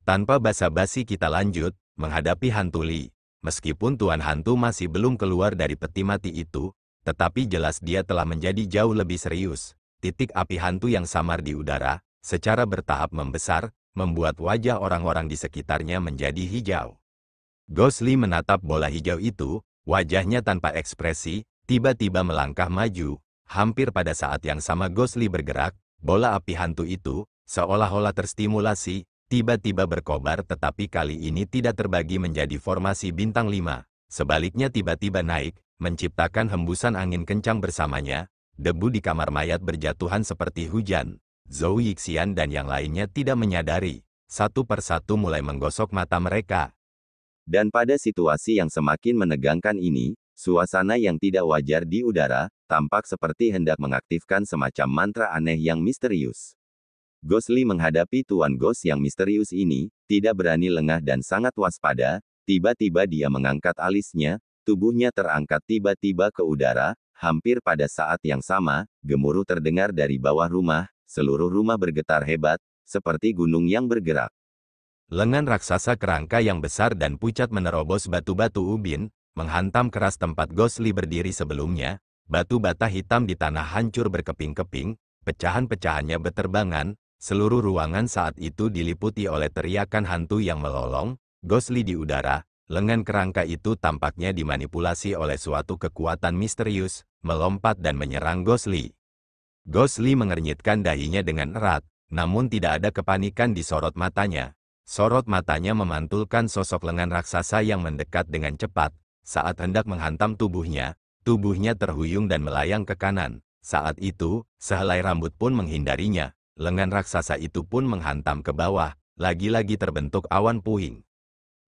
Tanpa basa-basi kita lanjut, menghadapi hantu Li. Meskipun Tuan Hantu masih belum keluar dari peti mati itu, tetapi jelas dia telah menjadi jauh lebih serius. Titik api hantu yang samar di udara, secara bertahap membesar, membuat wajah orang-orang di sekitarnya menjadi hijau. Ghost Li menatap bola hijau itu, wajahnya tanpa ekspresi, tiba-tiba melangkah maju. Hampir pada saat yang sama Ghost Li bergerak, bola api hantu itu, seolah-olah terstimulasi, tiba-tiba berkobar tetapi kali ini tidak terbagi menjadi formasi bintang 5. Sebaliknya tiba-tiba naik, menciptakan hembusan angin kencang bersamanya. Debu di kamar mayat berjatuhan seperti hujan. Zhou Yixian dan yang lainnya tidak menyadari. Satu persatu mulai menggosok mata mereka. Dan pada situasi yang semakin menegangkan ini, suasana yang tidak wajar di udara, tampak seperti hendak mengaktifkan semacam mantra aneh yang misterius. Ghost Li menghadapi Tuan Ghost yang misterius ini, tidak berani lengah dan sangat waspada. Tiba-tiba dia mengangkat alisnya, tubuhnya terangkat tiba-tiba ke udara. Hampir pada saat yang sama, gemuruh terdengar dari bawah rumah, seluruh rumah bergetar hebat, seperti gunung yang bergerak. Lengan raksasa kerangka yang besar dan pucat menerobos batu-batu ubin, menghantam keras tempat Ghost Li berdiri sebelumnya. Batu bata hitam di tanah hancur berkeping-keping, pecahan-pecahannya beterbangan. Seluruh ruangan saat itu diliputi oleh teriakan hantu yang melolong. Ghost Li di udara, lengan kerangka itu tampaknya dimanipulasi oleh suatu kekuatan misterius, melompat dan menyerang Ghost Li. Ghost Li mengernyitkan dahinya dengan erat, namun tidak ada kepanikan di sorot matanya. Sorot matanya memantulkan sosok lengan raksasa yang mendekat dengan cepat. Saat hendak menghantam tubuhnya terhuyung dan melayang ke kanan. Saat itu, sehelai rambut pun menghindarinya. Lengan raksasa itu pun menghantam ke bawah. Lagi-lagi terbentuk awan puing.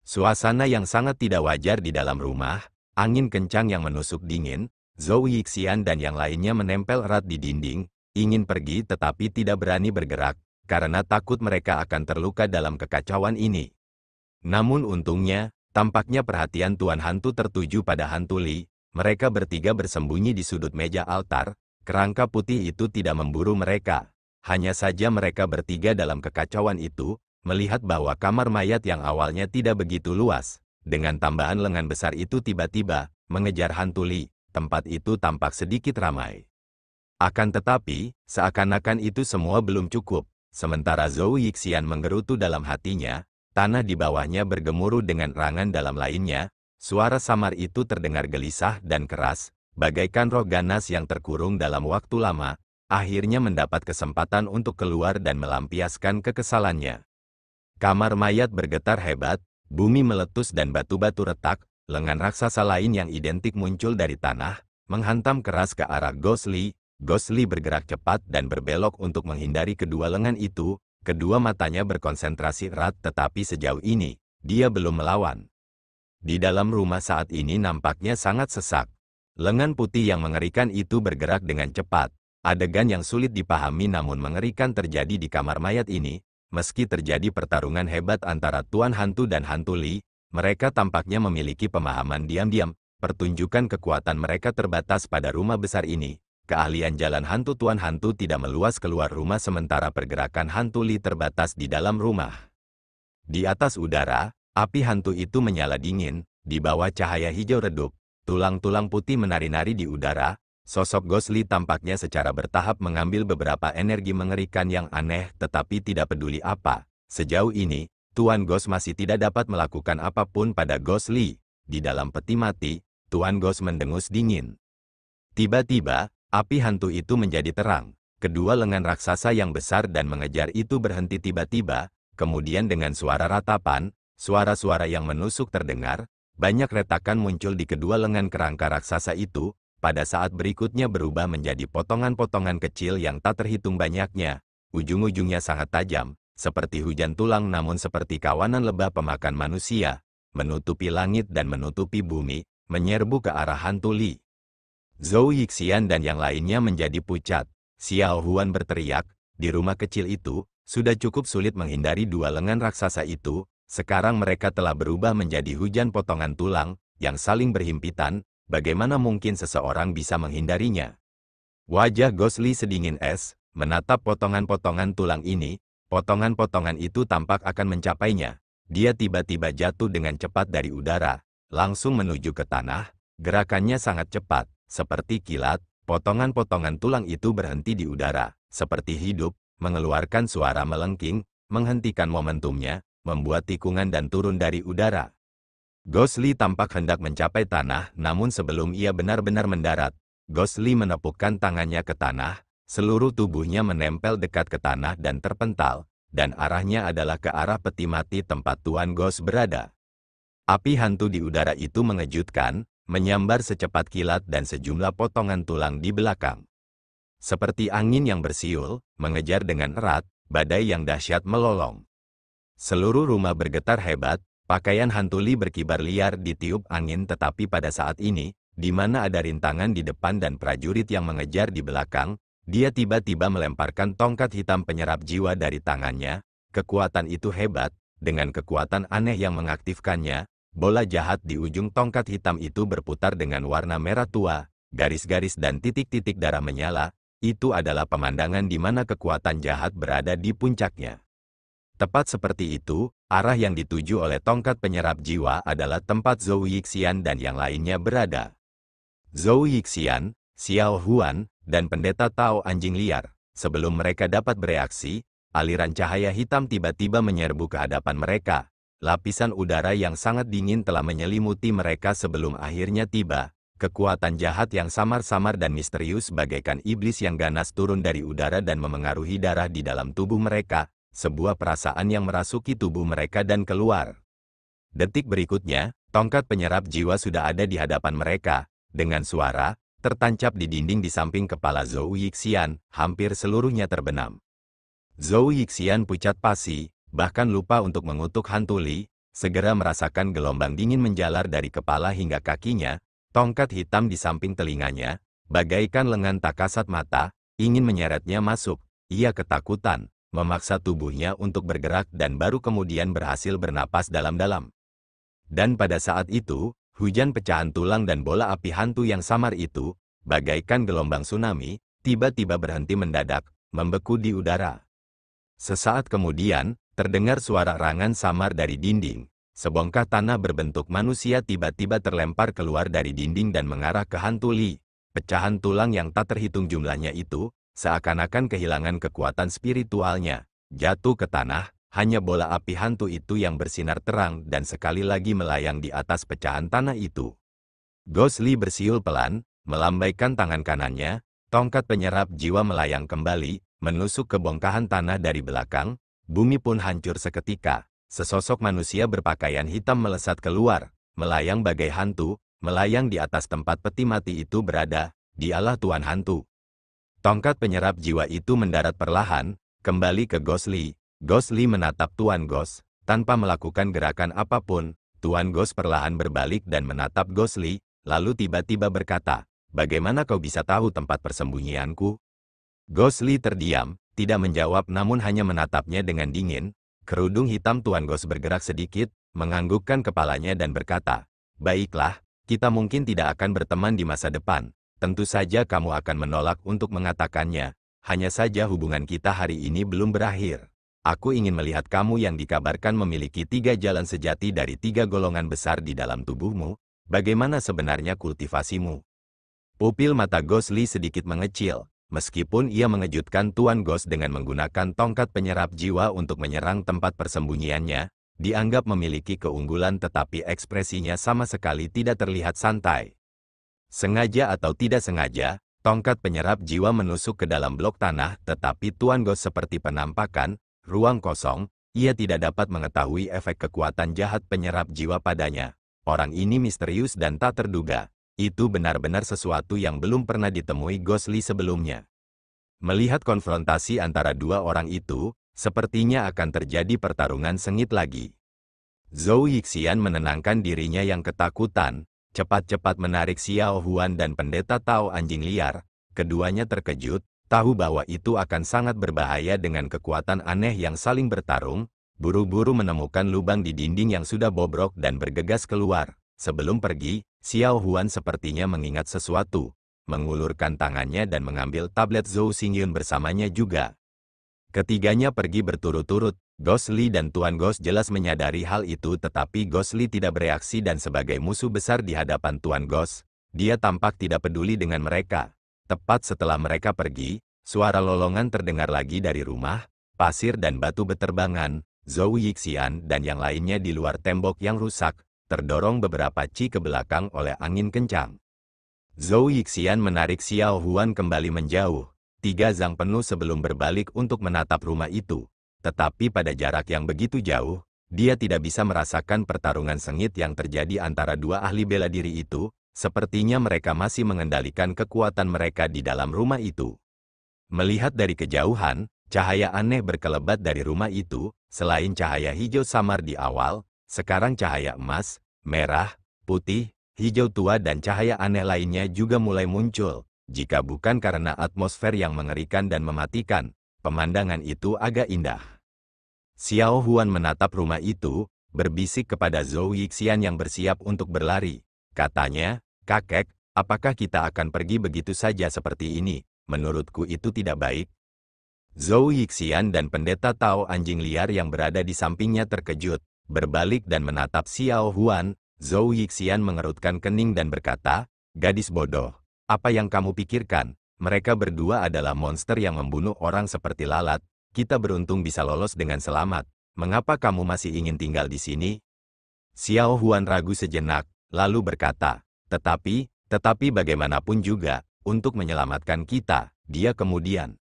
Suasana yang sangat tidak wajar di dalam rumah. Angin kencang yang menusuk dingin. Zhou Yixian dan yang lainnya menempel erat di dinding. Ingin pergi tetapi tidak berani bergerak, karena takut mereka akan terluka dalam kekacauan ini. Namun untungnya, tampaknya perhatian Tuan Hantu tertuju pada hantu Li. Mereka bertiga bersembunyi di sudut meja altar. Kerangka putih itu tidak memburu mereka. Hanya saja mereka bertiga dalam kekacauan itu, melihat bahwa kamar mayat yang awalnya tidak begitu luas, dengan tambahan lengan besar itu tiba-tiba mengejar hantu Li. Tempat itu tampak sedikit ramai. Akan tetapi, seakan-akan itu semua belum cukup. Sementara Zhou Yixian menggerutu dalam hatinya, tanah di bawahnya bergemuruh dengan erangan dalam lainnya. Suara samar itu terdengar gelisah dan keras, bagaikan roh ganas yang terkurung dalam waktu lama, akhirnya mendapat kesempatan untuk keluar dan melampiaskan kekesalannya. Kamar mayat bergetar hebat, bumi meletus dan batu-batu retak. Lengan raksasa lain yang identik muncul dari tanah, menghantam keras ke arah Ghost Li. Ghost Li bergerak cepat dan berbelok untuk menghindari kedua lengan itu. Kedua matanya berkonsentrasi erat tetapi sejauh ini, dia belum melawan. Di dalam rumah saat ini nampaknya sangat sesak. Lengan putih yang mengerikan itu bergerak dengan cepat. Adegan yang sulit dipahami namun mengerikan terjadi di kamar mayat ini. Meski terjadi pertarungan hebat antara Tuan Hantu dan hantu Li, mereka tampaknya memiliki pemahaman diam-diam. Pertunjukan kekuatan mereka terbatas pada rumah besar ini. Keahlian jalan hantu Tuan Hantu tidak meluas keluar rumah sementara pergerakan hantu Li terbatas di dalam rumah. Di atas udara, api hantu itu menyala dingin, di bawah cahaya hijau redup, tulang-tulang putih menari-nari di udara. Sosok Ghost Li tampaknya secara bertahap mengambil beberapa energi mengerikan yang aneh tetapi tidak peduli apa. Sejauh ini, Tuan Ghost masih tidak dapat melakukan apapun pada Ghost Li. Di dalam peti mati, Tuan Ghost mendengus dingin. Tiba-tiba, api hantu itu menjadi terang. Kedua lengan raksasa yang besar dan mengejar itu berhenti tiba-tiba, kemudian dengan suara ratapan, suara-suara yang menusuk terdengar, banyak retakan muncul di kedua lengan kerangka raksasa itu. Pada saat berikutnya berubah menjadi potongan-potongan kecil yang tak terhitung banyaknya. Ujung-ujungnya sangat tajam, seperti hujan tulang namun seperti kawanan lebah pemakan manusia, menutupi langit dan menutupi bumi, menyerbu ke arah hantu Li. Zhou Yixian dan yang lainnya menjadi pucat. Xiao Huan berteriak, di rumah kecil itu, sudah cukup sulit menghindari dua lengan raksasa itu, sekarang mereka telah berubah menjadi hujan potongan tulang, yang saling berhimpitan. Bagaimana mungkin seseorang bisa menghindarinya? Wajah Ghost Li sedingin es, menatap potongan-potongan tulang ini. potongan-potongan itu tampak akan mencapainya. Dia tiba-tiba jatuh dengan cepat dari udara, langsung menuju ke tanah. Gerakannya sangat cepat, seperti kilat. Potongan-potongan tulang itu berhenti di udara, seperti hidup, mengeluarkan suara melengking, menghentikan momentumnya, membuat tikungan dan turun dari udara. Ghost Lee tampak hendak mencapai tanah, namun sebelum ia benar-benar mendarat, Ghost Lee menepukkan tangannya ke tanah, seluruh tubuhnya menempel dekat ke tanah dan terpental, dan arahnya adalah ke arah peti mati tempat Tuan Ghost berada. Api hantu di udara itu mengejutkan, menyambar secepat kilat dan sejumlah potongan tulang di belakang. Seperti angin yang bersiul, mengejar dengan erat, badai yang dahsyat melolong. Seluruh rumah bergetar hebat, pakaian hantu Lee berkibar liar ditiup angin, tetapi pada saat ini, di mana ada rintangan di depan dan prajurit yang mengejar di belakang, dia tiba-tiba melemparkan tongkat hitam penyerap jiwa dari tangannya. Kekuatan itu hebat, dengan kekuatan aneh yang mengaktifkannya, bola jahat di ujung tongkat hitam itu berputar dengan warna merah tua, garis-garis dan titik-titik darah menyala. Itu adalah pemandangan di mana kekuatan jahat berada di puncaknya. Tepat seperti itu, arah yang dituju oleh tongkat penyerap jiwa adalah tempat Zhou Yixian dan yang lainnya berada. Zhou Yixian, Xiao Huan, dan pendeta Tao anjing liar. Sebelum mereka dapat bereaksi, aliran cahaya hitam tiba-tiba menyerbu ke hadapan mereka. Lapisan udara yang sangat dingin telah menyelimuti mereka sebelum akhirnya tiba. Kekuatan jahat yang samar-samar dan misterius bagaikan iblis yang ganas turun dari udara dan memengaruhi darah di dalam tubuh mereka. Sebuah perasaan yang merasuki tubuh mereka dan keluar. Detik berikutnya, tongkat penyerap jiwa sudah ada di hadapan mereka. Dengan suara, tertancap di dinding di samping kepala Zhou Yixian, hampir seluruhnya terbenam. Zhou Yixian pucat pasi, bahkan lupa untuk mengutuk hantu Lee, segera merasakan gelombang dingin menjalar dari kepala hingga kakinya, tongkat hitam di samping telinganya, bagaikan lengan tak kasat mata, ingin menyeretnya masuk. Ia ketakutan, memaksa tubuhnya untuk bergerak dan baru kemudian berhasil bernapas dalam-dalam. Dan pada saat itu, hujan pecahan tulang dan bola api hantu yang samar itu, bagaikan gelombang tsunami, tiba-tiba berhenti mendadak, membeku di udara. Sesaat kemudian, terdengar suara rangan samar dari dinding. Sebongkah tanah berbentuk manusia tiba-tiba terlempar keluar dari dinding dan mengarah ke hantu Lee. Pecahan tulang yang tak terhitung jumlahnya itu, seakan-akan kehilangan kekuatan spiritualnya, jatuh ke tanah. Hanya bola api hantu itu yang bersinar terang dan sekali lagi melayang di atas pecahan tanah itu. Ghost Lee bersiul pelan, melambaikan tangan kanannya, tongkat penyerap jiwa melayang kembali, menusuk ke bongkahan tanah dari belakang. Bumi pun hancur seketika. Sesosok manusia berpakaian hitam melesat keluar, melayang bagai hantu, melayang di atas tempat peti mati itu berada. Dialah Tuan Hantu. Tongkat penyerap jiwa itu mendarat perlahan, kembali ke Ghost Lee. Ghost Lee menatap Tuan Ghost, tanpa melakukan gerakan apapun. Tuan Ghost perlahan berbalik dan menatap Ghost Lee, lalu tiba-tiba berkata, "Bagaimana kau bisa tahu tempat persembunyianku?" Ghost Lee terdiam, tidak menjawab namun hanya menatapnya dengan dingin. Kerudung hitam Tuan Ghost bergerak sedikit, menganggukkan kepalanya dan berkata, "Baiklah, kita mungkin tidak akan berteman di masa depan. Tentu saja kamu akan menolak untuk mengatakannya. Hanya saja hubungan kita hari ini belum berakhir. Aku ingin melihat kamu yang dikabarkan memiliki 3 jalan sejati dari 3 golongan besar di dalam tubuhmu. Bagaimana sebenarnya kultivasimu?" Pupil mata Ghost Lee sedikit mengecil. Meskipun ia mengejutkan Tuan Ghost dengan menggunakan tongkat penyerap jiwa untuk menyerang tempat persembunyiannya, dianggap memiliki keunggulan tetapi ekspresinya sama sekali tidak terlihat santai. Sengaja atau tidak sengaja, tongkat penyerap jiwa menusuk ke dalam blok tanah, tetapi Tuan Ghost seperti penampakan, ruang kosong, ia tidak dapat mengetahui efek kekuatan jahat penyerap jiwa padanya. Orang ini misterius dan tak terduga. Itu benar-benar sesuatu yang belum pernah ditemui Ghost Lee sebelumnya. Melihat konfrontasi antara dua orang itu, sepertinya akan terjadi pertarungan sengit lagi. Zhou Yixian menenangkan dirinya yang ketakutan, cepat-cepat menarik Xiao Huan dan pendeta Tao anjing liar. Keduanya terkejut, tahu bahwa itu akan sangat berbahaya dengan kekuatan aneh yang saling bertarung, buru-buru menemukan lubang di dinding yang sudah bobrok dan bergegas keluar. Sebelum pergi, Xiao Huan sepertinya mengingat sesuatu, mengulurkan tangannya dan mengambil tablet Zhou Xingyun bersamanya juga. Ketiganya pergi berturut-turut. Ghostly dan Tuan Ghost jelas menyadari hal itu, tetapi Ghostly tidak bereaksi dan sebagai musuh besar di hadapan Tuan Ghost, dia tampak tidak peduli dengan mereka. Tepat setelah mereka pergi, suara lolongan terdengar lagi dari rumah, pasir dan batu beterbangan. Zhou Yixian dan yang lainnya di luar tembok yang rusak, terdorong beberapa ci ke belakang oleh angin kencang. Zhou Yixian menarik Xiao Huan kembali menjauh, 3 zang penuh sebelum berbalik untuk menatap rumah itu. Tetapi pada jarak yang begitu jauh, dia tidak bisa merasakan pertarungan sengit yang terjadi antara dua ahli bela diri itu. Sepertinya mereka masih mengendalikan kekuatan mereka di dalam rumah itu. Melihat dari kejauhan, cahaya aneh berkelebat dari rumah itu. Selain cahaya hijau samar di awal, sekarang cahaya emas, merah, putih, hijau tua dan cahaya aneh lainnya juga mulai muncul. Jika bukan karena atmosfer yang mengerikan dan mematikan, pemandangan itu agak indah. Xiao Huan menatap rumah itu, berbisik kepada Zhou Yixian yang bersiap untuk berlari. Katanya, "Kakek, apakah kita akan pergi begitu saja seperti ini? Menurutku itu tidak baik." Zhou Yixian dan pendeta Tao anjing liar yang berada di sampingnya terkejut, berbalik dan menatap Xiao Huan. Zhou Yixian mengerutkan kening dan berkata, "Gadis bodoh, apa yang kamu pikirkan? Mereka berdua adalah monster yang membunuh orang seperti lalat. Kita beruntung bisa lolos dengan selamat. Mengapa kamu masih ingin tinggal di sini?" Xiao Huan ragu sejenak, lalu berkata, Tetapi bagaimanapun juga, untuk menyelamatkan kita," dia kemudian.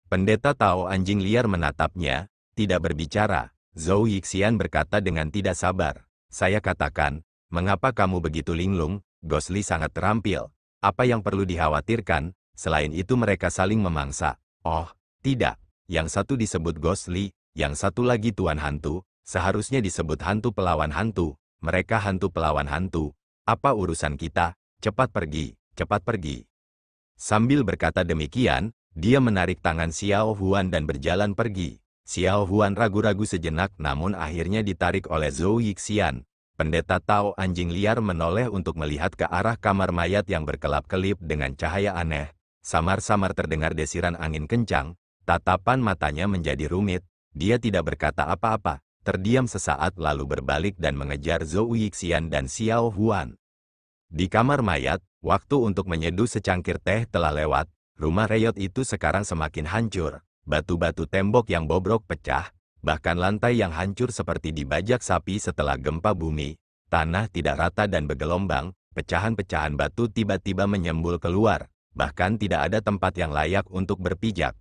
Pendeta Tao anjing liar menatapnya, tidak berbicara. Zhou Yixian berkata dengan tidak sabar, "Saya katakan, mengapa kamu begitu linglung? Ghostly sangat terampil. Apa yang perlu dikhawatirkan? Selain itu mereka saling memangsa." "Oh, tidak. Yang satu disebut Ghostly, yang satu lagi Tuan Hantu. Seharusnya disebut hantu pelawan hantu. Mereka hantu pelawan hantu. Apa urusan kita? Cepat pergi, cepat pergi." Sambil berkata demikian, dia menarik tangan Xiao Huan dan berjalan pergi. Xiao Huan ragu-ragu sejenak namun akhirnya ditarik oleh Zhou Yixian. Pendeta Tao anjing liar menoleh untuk melihat ke arah kamar mayat yang berkelap-kelip dengan cahaya aneh. Samar-samar terdengar desiran angin kencang, tatapan matanya menjadi rumit. Dia tidak berkata apa-apa, terdiam sesaat lalu berbalik dan mengejar Zhou Yixian dan Xiao Huan. Di kamar mayat, waktu untuk menyeduh secangkir teh telah lewat. Rumah reyot itu sekarang semakin hancur. Batu-batu tembok yang bobrok pecah, bahkan lantai yang hancur seperti dibajak sapi setelah gempa bumi. Tanah tidak rata dan bergelombang, pecahan-pecahan batu tiba-tiba menyembul keluar, bahkan tidak ada tempat yang layak untuk berpijak.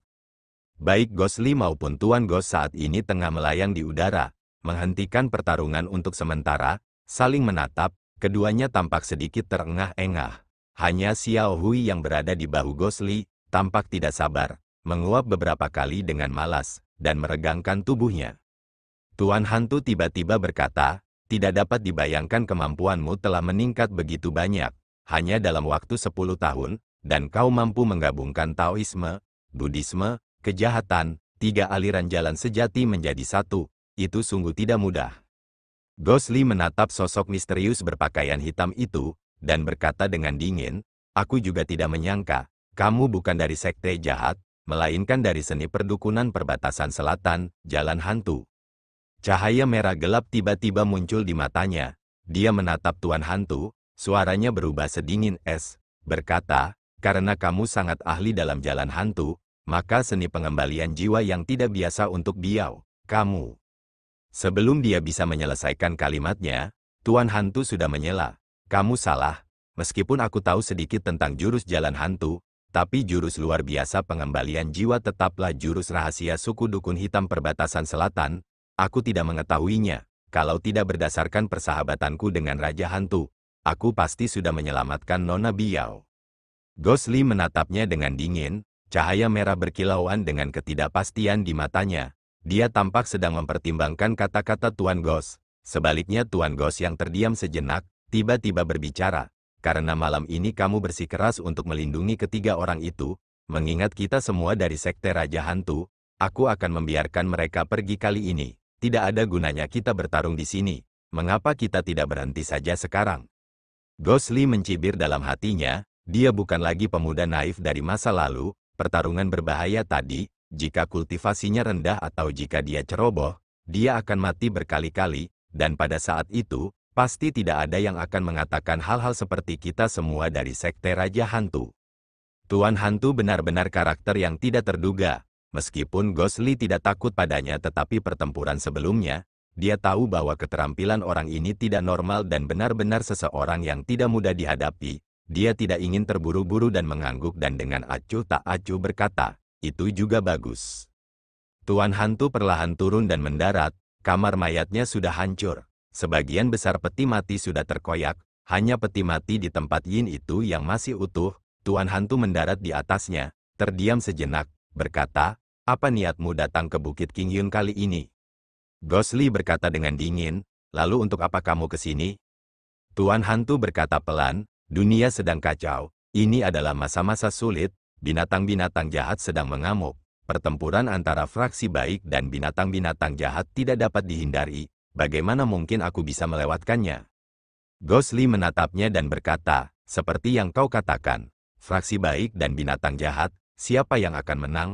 Baik Ghostly maupun Tuan Ghost saat ini tengah melayang di udara, menghentikan pertarungan untuk sementara, saling menatap, keduanya tampak sedikit terengah-engah. Hanya Xiao Hui yang berada di bahu Ghostly, tampak tidak sabar, menguap beberapa kali dengan malas, dan meregangkan tubuhnya. Tuan Hantu tiba-tiba berkata, "Tidak dapat dibayangkan kemampuanmu telah meningkat begitu banyak, hanya dalam waktu 10 tahun, dan kau mampu menggabungkan Taoisme, Buddhisme, kejahatan, 3 aliran jalan sejati menjadi satu, itu sungguh tidak mudah." Ghostly menatap sosok misterius berpakaian hitam itu, dan berkata dengan dingin, "Aku juga tidak menyangka, kamu bukan dari sekte jahat, melainkan dari seni perdukunan perbatasan selatan, Jalan Hantu." Cahaya merah gelap tiba-tiba muncul di matanya. Dia menatap Tuan Hantu, suaranya berubah sedingin es, berkata, "Karena kamu sangat ahli dalam Jalan Hantu, maka seni pengembalian jiwa yang tidak biasa untuk Biao, kamu." Sebelum dia bisa menyelesaikan kalimatnya, Tuan Hantu sudah menyela, "Kamu salah. Meskipun aku tahu sedikit tentang jurus Jalan Hantu, tapi jurus luar biasa pengembalian jiwa tetaplah jurus rahasia suku dukun hitam perbatasan selatan. Aku tidak mengetahuinya. Kalau tidak berdasarkan persahabatanku dengan Raja Hantu, aku pasti sudah menyelamatkan Nona Biao." Ghostly menatapnya dengan dingin, cahaya merah berkilauan dengan ketidakpastian di matanya. Dia tampak sedang mempertimbangkan kata-kata Tuan Ghost. Sebaliknya Tuan Ghost yang terdiam sejenak, tiba-tiba berbicara, "Karena malam ini kamu bersikeras untuk melindungi ketiga orang itu, mengingat kita semua dari sekte Raja Hantu, aku akan membiarkan mereka pergi kali ini. Tidak ada gunanya kita bertarung di sini. Mengapa kita tidak berhenti saja sekarang?" Ghostly mencibir dalam hatinya, dia bukan lagi pemuda naif dari masa lalu, pertarungan berbahaya tadi, jika kultivasinya rendah atau jika dia ceroboh, dia akan mati berkali-kali, dan pada saat itu, pasti tidak ada yang akan mengatakan hal-hal seperti kita semua dari Sekte Raja Hantu. Tuan Hantu benar-benar karakter yang tidak terduga. Meskipun Gosli tidak takut padanya tetapi pertempuran sebelumnya, dia tahu bahwa keterampilan orang ini tidak normal dan benar-benar seseorang yang tidak mudah dihadapi. Dia tidak ingin terburu-buru dan mengangguk dan dengan acuh tak acuh berkata, itu juga bagus. Tuan Hantu perlahan turun dan mendarat, kamar mayatnya sudah hancur. Sebagian besar peti mati sudah terkoyak, hanya peti mati di tempat Yin itu yang masih utuh. Tuan Hantu mendarat di atasnya, terdiam sejenak, berkata, apa niatmu datang ke Bukit King Yun kali ini? Gosli berkata dengan dingin, lalu untuk apa kamu ke sini? Tuan Hantu berkata pelan, dunia sedang kacau, ini adalah masa-masa sulit, binatang-binatang jahat sedang mengamuk, pertempuran antara fraksi baik dan binatang-binatang jahat tidak dapat dihindari, bagaimana mungkin aku bisa melewatkannya? Gosli menatapnya dan berkata, seperti yang kau katakan, fraksi baik dan binatang jahat, siapa yang akan menang?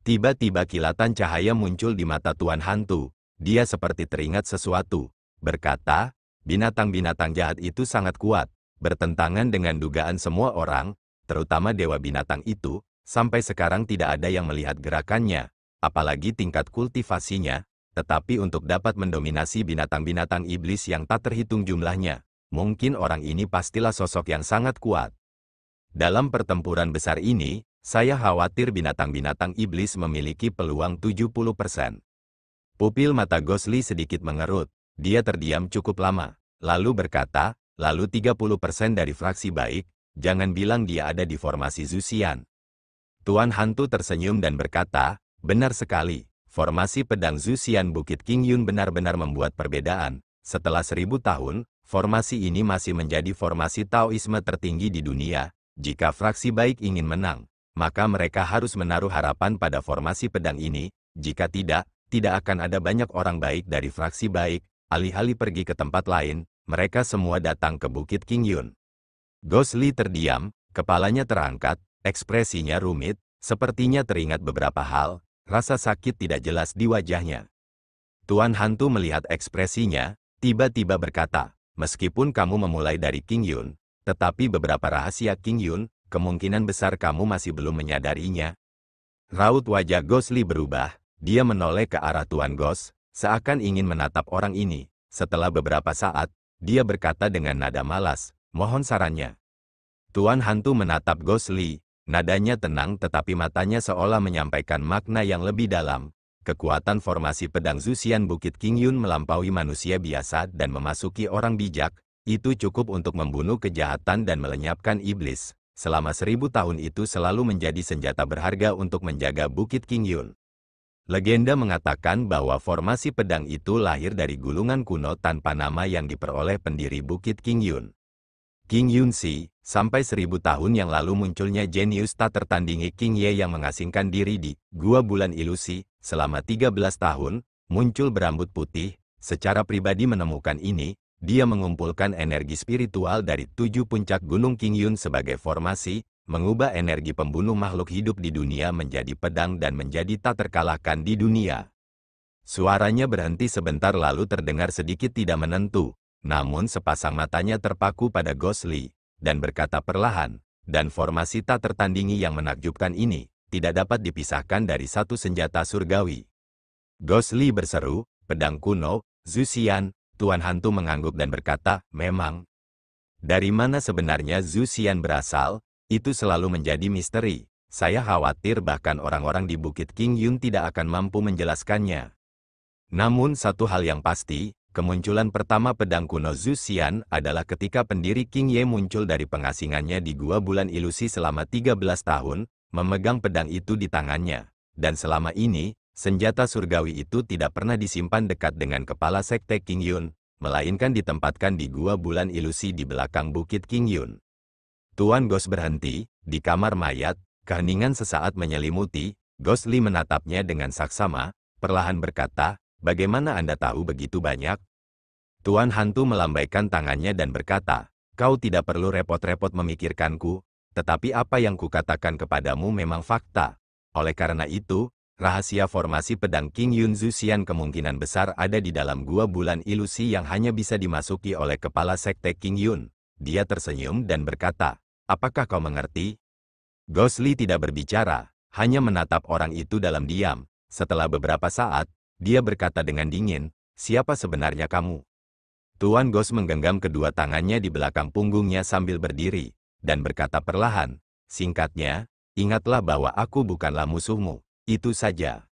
Tiba-tiba kilatan cahaya muncul di mata Tuan Hantu. Dia seperti teringat sesuatu. Berkata, binatang-binatang jahat itu sangat kuat, bertentangan dengan dugaan semua orang, terutama dewa binatang itu, sampai sekarang tidak ada yang melihat gerakannya, apalagi tingkat kultivasinya, tetapi untuk dapat mendominasi binatang-binatang iblis yang tak terhitung jumlahnya, mungkin orang ini pastilah sosok yang sangat kuat. Dalam pertempuran besar ini, saya khawatir binatang-binatang iblis memiliki peluang 70%. Pupil mata Gosli sedikit mengerut, dia terdiam cukup lama, lalu berkata, lalu 30% dari fraksi baik, jangan bilang dia ada di formasi Zuxian. Tuan Hantu tersenyum dan berkata, benar sekali, formasi pedang Zuxian Bukit King Yun benar-benar membuat perbedaan. Setelah 1000 tahun, formasi ini masih menjadi formasi Taoisme tertinggi di dunia. Jika fraksi baik ingin menang, maka mereka harus menaruh harapan pada formasi pedang ini, jika tidak akan ada banyak orang baik dari fraksi baik, alih-alih pergi ke tempat lain, mereka semua datang ke Bukit King Yun. Gosli terdiam, kepalanya terangkat, ekspresinya rumit, sepertinya teringat beberapa hal, rasa sakit tidak jelas di wajahnya. Tuan Hantu melihat ekspresinya, tiba-tiba berkata, meskipun kamu memulai dari King Yun, tetapi beberapa rahasia King Yun, kemungkinan besar kamu masih belum menyadarinya. Raut wajah Gosli berubah, dia menoleh ke arah Tuan Gos, seakan ingin menatap orang ini. Setelah beberapa saat, dia berkata dengan nada malas, mohon sarannya. Tuan Hantu menatap Gosli, nadanya tenang tetapi matanya seolah menyampaikan makna yang lebih dalam. Kekuatan formasi pedang Zuxian Bukit King Yun melampaui manusia biasa dan memasuki orang bijak, itu cukup untuk membunuh kejahatan dan melenyapkan iblis. Selama 1000 tahun itu selalu menjadi senjata berharga untuk menjaga Bukit King Yun. Legenda mengatakan bahwa formasi pedang itu lahir dari gulungan kuno tanpa nama yang diperoleh pendiri Bukit King Yun. King Yun Si, sampai 1000 tahun yang lalu munculnya jenius tak tertandingi King Ye yang mengasingkan diri di Gua Bulan Ilusi, selama 13 tahun, muncul berambut putih, secara pribadi menemukan ini, dia mengumpulkan energi spiritual dari 7 puncak gunung King Yun sebagai formasi, mengubah energi pembunuh makhluk hidup di dunia menjadi pedang dan menjadi tak terkalahkan di dunia. Suaranya berhenti sebentar lalu terdengar sedikit tidak menentu, namun sepasang matanya terpaku pada Gosli, dan berkata perlahan, dan formasi tak tertandingi yang menakjubkan ini, tidak dapat dipisahkan dari satu senjata surgawi. Gosli berseru, pedang kuno, Zuxian. Tuan Hantu mengangguk dan berkata, memang. Dari mana sebenarnya Zuxian berasal? Itu selalu menjadi misteri. Saya khawatir bahkan orang-orang di Bukit King Yun tidak akan mampu menjelaskannya. Namun satu hal yang pasti, kemunculan pertama pedang kuno Zuxian adalah ketika pendiri King Ye muncul dari pengasingannya di Gua Bulan Ilusi selama 13 tahun, memegang pedang itu di tangannya. Dan selama ini, senjata surgawi itu tidak pernah disimpan dekat dengan kepala sekte King Yun, melainkan ditempatkan di Gua Bulan Ilusi di belakang Bukit King Yun. Tuan Gos berhenti, di kamar mayat, keheningan sesaat menyelimuti, Gosli menatapnya dengan saksama, perlahan berkata, bagaimana Anda tahu begitu banyak? Tuan Hantu melambaikan tangannya dan berkata, kau tidak perlu repot-repot memikirkanku, tetapi apa yang kukatakan kepadamu memang fakta. Oleh karena itu, rahasia formasi pedang King Yun Zuxian kemungkinan besar ada di dalam gua bulan ilusi yang hanya bisa dimasuki oleh kepala sekte King Yun. Dia tersenyum dan berkata, apakah kau mengerti? Ghost Lee tidak berbicara, hanya menatap orang itu dalam diam. Setelah beberapa saat, dia berkata dengan dingin, siapa sebenarnya kamu? Tuan Ghost menggenggam kedua tangannya di belakang punggungnya sambil berdiri, dan berkata perlahan, singkatnya, ingatlah bahwa aku bukanlah musuhmu, itu saja.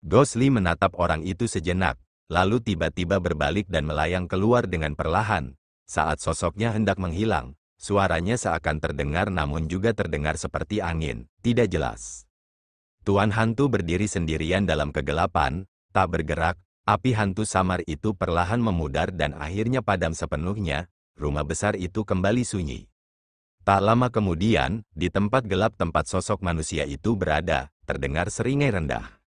Ghost Lee menatap orang itu sejenak, lalu tiba-tiba berbalik dan melayang keluar dengan perlahan. Saat sosoknya hendak menghilang, suaranya seakan terdengar namun juga terdengar seperti angin, tidak jelas. Tuan hantu berdiri sendirian dalam kegelapan, tak bergerak. Api hantu samar itu perlahan memudar dan akhirnya padam sepenuhnya. Rumah besar itu kembali sunyi. Tak lama kemudian, di tempat gelap tempat sosok manusia itu berada, terdengar seringai rendah.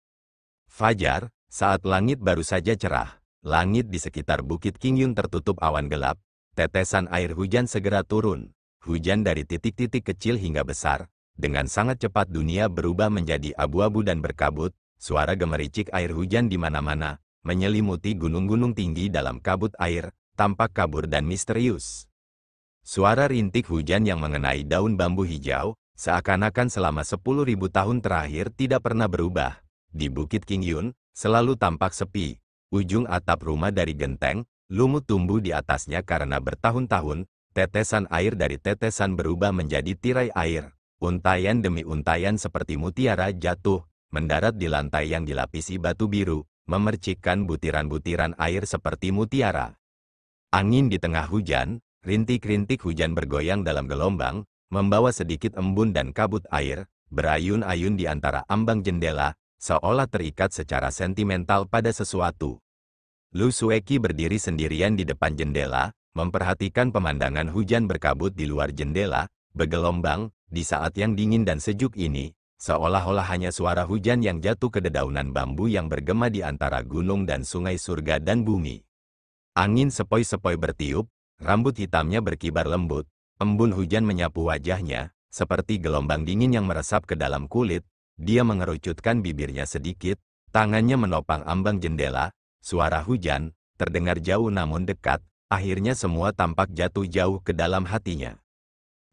Fajar, saat langit baru saja cerah, langit di sekitar Bukit King Yun tertutup awan gelap, tetesan air hujan segera turun. Hujan dari titik-titik kecil hingga besar, dengan sangat cepat dunia berubah menjadi abu-abu dan berkabut, suara gemericik air hujan di mana-mana, menyelimuti gunung-gunung tinggi dalam kabut air, tampak kabur dan misterius. Suara rintik hujan yang mengenai daun bambu hijau, seakan-akan selama 10.000 tahun terakhir tidak pernah berubah. Di Bukit King Yun, selalu tampak sepi. Ujung atap rumah dari genteng, lumut tumbuh di atasnya karena bertahun-tahun, tetesan air dari tetesan berubah menjadi tirai air. Untayan demi untayan seperti mutiara jatuh, mendarat di lantai yang dilapisi batu biru, memercikkan butiran-butiran air seperti mutiara. Angin di tengah hujan, rintik-rintik hujan bergoyang dalam gelombang, membawa sedikit embun dan kabut air, berayun-ayun di antara ambang jendela, seolah terikat secara sentimental pada sesuatu. Lu Sueki berdiri sendirian di depan jendela, memperhatikan pemandangan hujan berkabut di luar jendela, bergelombang, di saat yang dingin dan sejuk ini, seolah-olah hanya suara hujan yang jatuh ke dedaunan bambu yang bergema di antara gunung dan sungai surga dan bumi. Angin sepoi-sepoi bertiup, rambut hitamnya berkibar lembut, embun hujan menyapu wajahnya, seperti gelombang dingin yang meresap ke dalam kulit. Dia mengerucutkan bibirnya sedikit, tangannya menopang ambang jendela, suara hujan, terdengar jauh namun dekat, akhirnya semua tampak jatuh jauh ke dalam hatinya.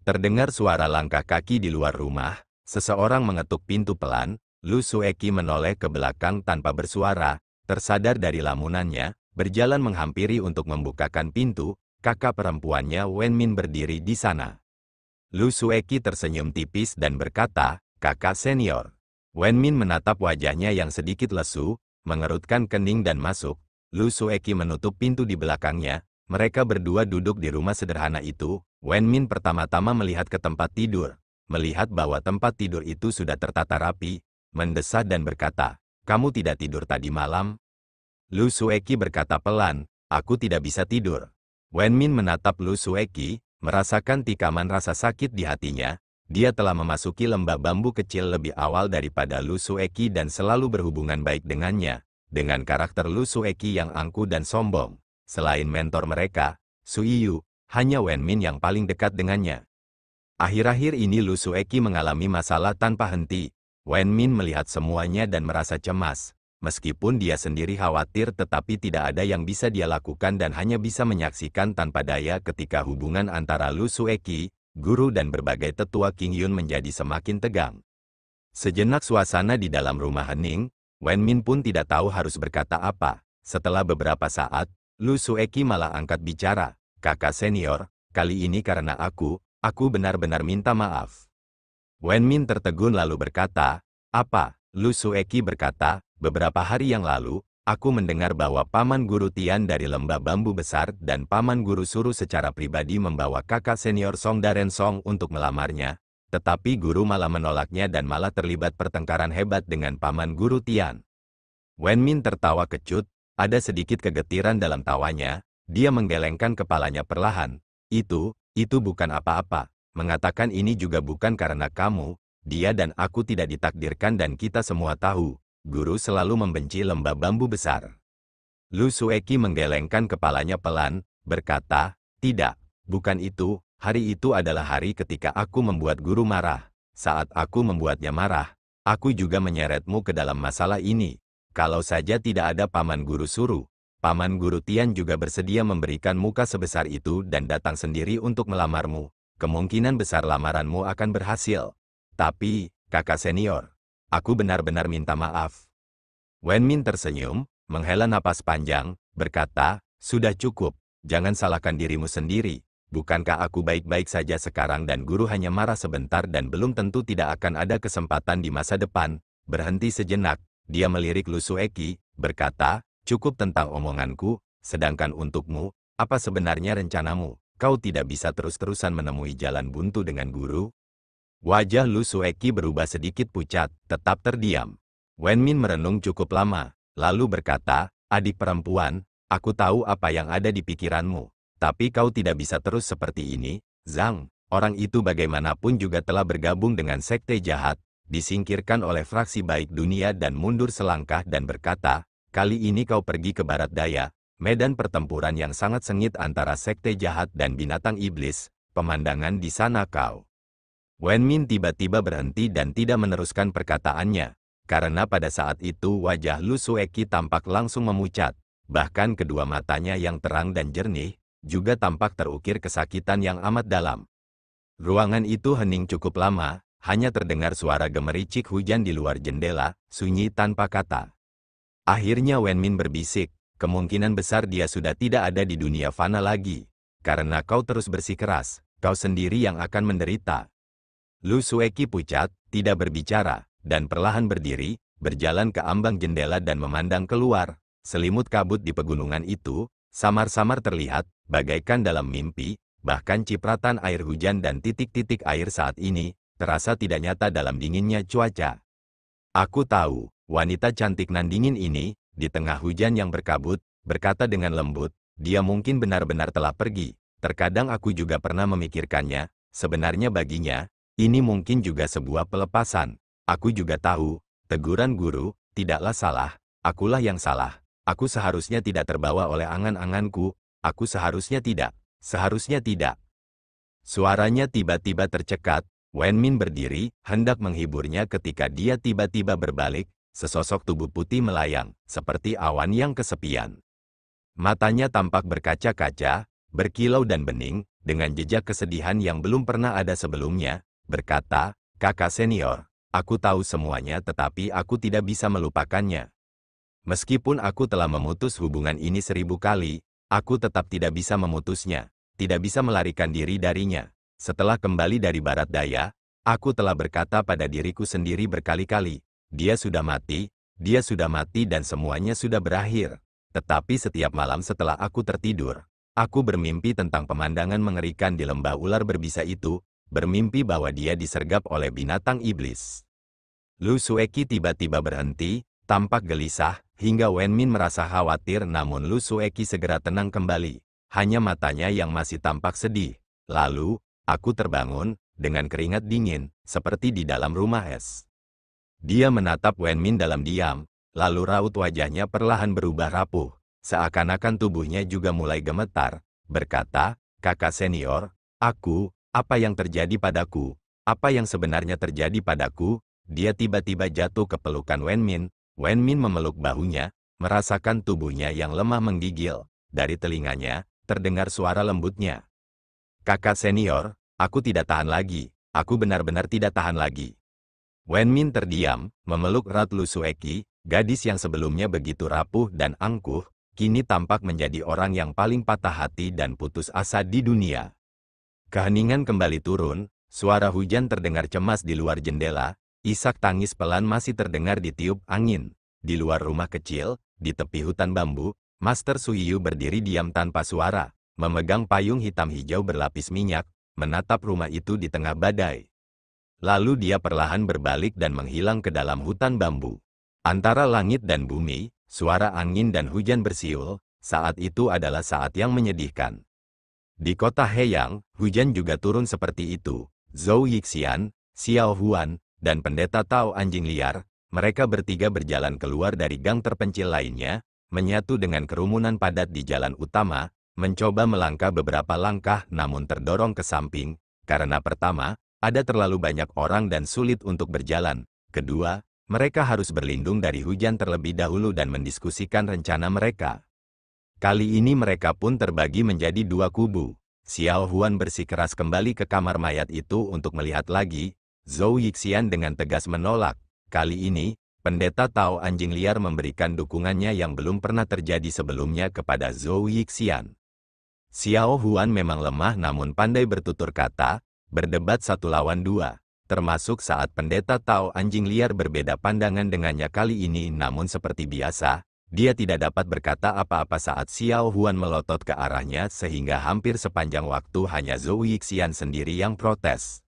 Terdengar suara langkah kaki di luar rumah. Seseorang mengetuk pintu pelan, Lu Sueki menoleh ke belakang tanpa bersuara, tersadar dari lamunannya, berjalan menghampiri untuk membukakan pintu, kakak perempuannya Wen Min berdiri di sana. Lu Sueki tersenyum tipis dan berkata, kakak senior. Wen Min menatap wajahnya yang sedikit lesu, mengerutkan kening dan masuk. Lu Sueki menutup pintu di belakangnya, mereka berdua duduk di rumah sederhana itu. Wen Min pertama-tama melihat ke tempat tidur. Melihat bahwa tempat tidur itu sudah tertata rapi, mendesah dan berkata, kamu tidak tidur tadi malam? Lu Sueki berkata pelan, aku tidak bisa tidur. Wen Min menatap Lu Sueki, merasakan tikaman rasa sakit di hatinya. Dia telah memasuki lembah bambu kecil lebih awal daripada Lu Sueki dan selalu berhubungan baik dengannya, dengan karakter Lu Sueki yang angkuh dan sombong. Selain mentor mereka, Su Yu, hanya Wen Min yang paling dekat dengannya. Akhir-akhir ini Lu Sueki mengalami masalah tanpa henti. Wen Min melihat semuanya dan merasa cemas. Meskipun dia sendiri khawatir tetapi tidak ada yang bisa dia lakukan dan hanya bisa menyaksikan tanpa daya ketika hubungan antara Lu Sueki, guru dan berbagai tetua King Yun menjadi semakin tegang. Sejenak suasana di dalam rumah hening, Wen Min pun tidak tahu harus berkata apa. Setelah beberapa saat, Lu Sueki malah angkat bicara, kakak senior, kali ini karena aku benar-benar minta maaf. Wen Min tertegun lalu berkata, apa? Lu Sueki berkata, beberapa hari yang lalu, aku mendengar bahwa Paman Guru Tian dari Lembah Bambu Besar dan Paman Guru Suruh secara pribadi membawa kakak senior Song Daren Song untuk melamarnya, tetapi guru malah menolaknya dan malah terlibat pertengkaran hebat dengan Paman Guru Tian. Wen Min tertawa kecut, ada sedikit kegetiran dalam tawanya, dia menggelengkan kepalanya perlahan. Itu bukan apa-apa, mengatakan ini juga bukan karena kamu, dia dan aku tidak ditakdirkan dan kita semua tahu, guru selalu membenci lembah bambu besar. Lu Sueki menggelengkan kepalanya pelan, berkata, tidak, bukan itu, hari itu adalah hari ketika aku membuat guru marah. Saat aku membuatnya marah, Aku juga menyeretmu ke dalam masalah ini. Kalau saja tidak ada Paman Guru Suruh, Paman Guru Tian juga bersedia memberikan muka sebesar itu dan datang sendiri untuk melamarmu. Kemungkinan besar lamaranmu akan berhasil. Tapi, kakak senior, aku benar-benar minta maaf. Wen Min tersenyum, menghela napas panjang, berkata, sudah cukup, jangan salahkan dirimu sendiri. Bukankah aku baik-baik saja sekarang dan guru hanya marah sebentar dan belum tentu tidak akan ada kesempatan di masa depan? Berhenti sejenak, dia melirik Lu Sueki, berkata, cukup tentang omonganku, sedangkan untukmu, apa sebenarnya rencanamu? Kau tidak bisa terus-terusan menemui jalan buntu dengan guru? Wajah Lu Sueki berubah sedikit pucat, tetap terdiam. Wen Min merenung cukup lama, lalu berkata, adik perempuan, aku tahu apa yang ada di pikiranmu. Tapi kau tidak bisa terus seperti ini, Zhang. Orang itu bagaimanapun juga telah bergabung dengan sekte jahat, disingkirkan oleh fraksi baik dunia dan mundur selangkah dan berkata, kali ini kau pergi ke barat daya, medan pertempuran yang sangat sengit antara sekte jahat dan binatang iblis, pemandangan di sana kau. Wen Min tiba-tiba berhenti dan tidak meneruskan perkataannya, karena pada saat itu wajah Lu Sueki tampak langsung memucat, bahkan kedua matanya yang terang dan jernih, juga tampak terukir kesakitan yang amat dalam. Ruangan itu hening cukup lama, hanya terdengar suara gemericik hujan di luar jendela, sunyi tanpa kata. Akhirnya Wen Min berbisik, kemungkinan besar dia sudah tidak ada di dunia fana lagi. Karena kau terus bersikeras, kau sendiri yang akan menderita. Lu Sueki pucat, tidak berbicara, dan perlahan berdiri, berjalan ke ambang jendela dan memandang keluar. Selimut kabut di pegunungan itu samar-samar terlihat, bagaikan dalam mimpi, bahkan cipratan air hujan dan titik-titik air saat ini, terasa tidak nyata dalam dinginnya cuaca. Aku tahu, wanita cantik nan dingin ini, di tengah hujan yang berkabut, berkata dengan lembut, dia mungkin benar-benar telah pergi. Terkadang aku juga pernah memikirkannya, sebenarnya baginya, ini mungkin juga sebuah pelepasan. Aku juga tahu, teguran guru, tidaklah salah, akulah yang salah. Aku seharusnya tidak terbawa oleh angan-anganku, aku seharusnya tidak. Suaranya tiba-tiba tercekat, Wen Min berdiri, hendak menghiburnya ketika dia tiba-tiba berbalik, sesosok tubuh putih melayang, seperti awan yang kesepian. Matanya tampak berkaca-kaca, berkilau dan bening, dengan jejak kesedihan yang belum pernah ada sebelumnya, berkata, kakak senior, aku tahu semuanya tetapi aku tidak bisa melupakannya. Meskipun aku telah memutus hubungan ini 1000 kali, aku tetap tidak bisa memutusnya, tidak bisa melarikan diri darinya. Setelah kembali dari barat daya, aku telah berkata pada diriku sendiri berkali-kali, dia sudah mati dan semuanya sudah berakhir. Tetapi setiap malam setelah aku tertidur, aku bermimpi tentang pemandangan mengerikan di lembah ular berbisa itu, bermimpi bahwa dia disergap oleh binatang iblis. Lu Sueki tiba-tiba berhenti, tampak gelisah, hingga Wen Min merasa khawatir namun Lu Sueki segera tenang kembali. Hanya matanya yang masih tampak sedih. Lalu, aku terbangun, dengan keringat dingin, seperti di dalam rumah es. Dia menatap Wen Min dalam diam, lalu raut wajahnya perlahan berubah rapuh. Seakan-akan tubuhnya juga mulai gemetar, berkata, kakak senior, apa yang terjadi padaku? Apa yang sebenarnya terjadi padaku? Dia tiba-tiba jatuh ke pelukan Wen Min. Wen Min memeluk bahunya, merasakan tubuhnya yang lemah menggigil. Dari telinganya, terdengar suara lembutnya. Kakak senior, aku tidak tahan lagi. Aku benar-benar tidak tahan lagi. Wen Min terdiam, memeluk erat Lu Sueki, gadis yang sebelumnya begitu rapuh dan angkuh, kini tampak menjadi orang yang paling patah hati dan putus asa di dunia. Keheningan kembali turun, suara hujan terdengar cemas di luar jendela. Isak tangis pelan masih terdengar ditiup angin. Di luar rumah kecil, di tepi hutan bambu, Master Suiyu berdiri diam tanpa suara, memegang payung hitam hijau berlapis minyak, menatap rumah itu di tengah badai. Lalu dia perlahan berbalik dan menghilang ke dalam hutan bambu. Antara langit dan bumi, suara angin dan hujan bersiul, saat itu adalah saat yang menyedihkan. Di kota Heyang, hujan juga turun seperti itu. Zhou Yixian, Xiao Huan, dan pendeta Tao anjing liar, mereka bertiga berjalan keluar dari gang terpencil lainnya, menyatu dengan kerumunan padat di jalan utama, mencoba melangkah beberapa langkah namun terdorong ke samping, karena pertama, ada terlalu banyak orang dan sulit untuk berjalan, Kedua, mereka harus berlindung dari hujan terlebih dahulu dan mendiskusikan rencana mereka. Kali ini mereka pun terbagi menjadi dua kubu. Xiao Huan bersikeras kembali ke kamar mayat itu untuk melihat lagi. Zhou Yixian dengan tegas menolak. Kali ini, Pendeta Tao Anjing Liar memberikan dukungannya yang belum pernah terjadi sebelumnya kepada Zhou Yixian. Xiao Huan memang lemah namun pandai bertutur kata, berdebat 1 lawan 2. Termasuk saat Pendeta Tao Anjing Liar berbeda pandangan dengannya kali ini, namun seperti biasa, dia tidak dapat berkata apa-apa saat Xiao Huan melotot ke arahnya sehingga hampir sepanjang waktu hanya Zhou Yixian sendiri yang protes.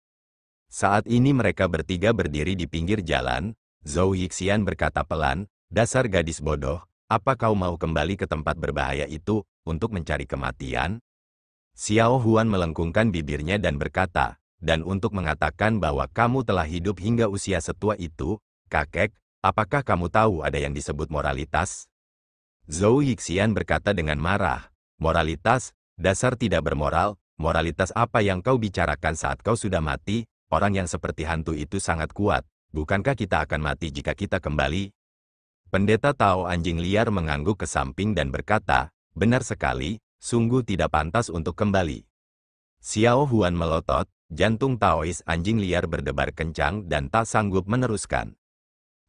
Saat ini mereka bertiga berdiri di pinggir jalan. Zhou Yixian berkata pelan, "Dasar gadis bodoh, apa kau mau kembali ke tempat berbahaya itu untuk mencari kematian?" Xiao Huan melengkungkan bibirnya dan berkata, "Dan untuk mengatakan bahwa kamu telah hidup hingga usia setua itu, kakek, apakah kamu tahu ada yang disebut moralitas?" Zhou Yixian berkata dengan marah, "Moralitas? Dasar tidak bermoral, moralitas apa yang kau bicarakan saat kau sudah mati? Orang yang seperti hantu itu sangat kuat. Bukankah kita akan mati jika kita kembali?" Pendeta Tao Anjing Liar mengangguk ke samping dan berkata, "Benar sekali, sungguh tidak pantas untuk kembali." Xiao Huan melotot, jantung Taois Anjing Liar berdebar kencang dan tak sanggup meneruskan.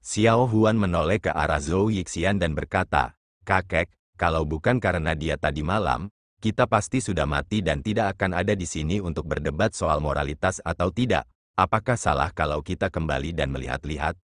Xiao Huan menoleh ke arah Zhou Yixian dan berkata, "Kakek, kalau bukan karena dia tadi malam, kita pasti sudah mati dan tidak akan ada di sini untuk berdebat soal moralitas atau tidak. Apakah salah kalau kita kembali dan melihat-lihat?"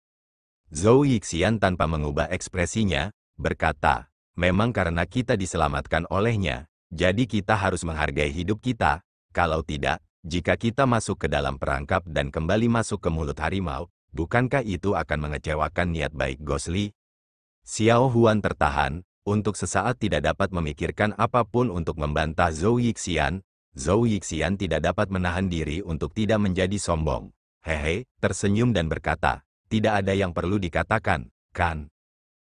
Zhou Yixian tanpa mengubah ekspresinya, berkata, "Memang karena kita diselamatkan olehnya, jadi kita harus menghargai hidup kita. Kalau tidak, jika kita masuk ke dalam perangkap dan kembali masuk ke mulut harimau, bukankah itu akan mengecewakan niat baik Gosli?" Xiao Huan tertahan, untuk sesaat tidak dapat memikirkan apapun untuk membantah Zhou Yixian. Zhou Yixian tidak dapat menahan diri untuk tidak menjadi sombong. Hehe, tersenyum dan berkata, "Tidak ada yang perlu dikatakan, kan?"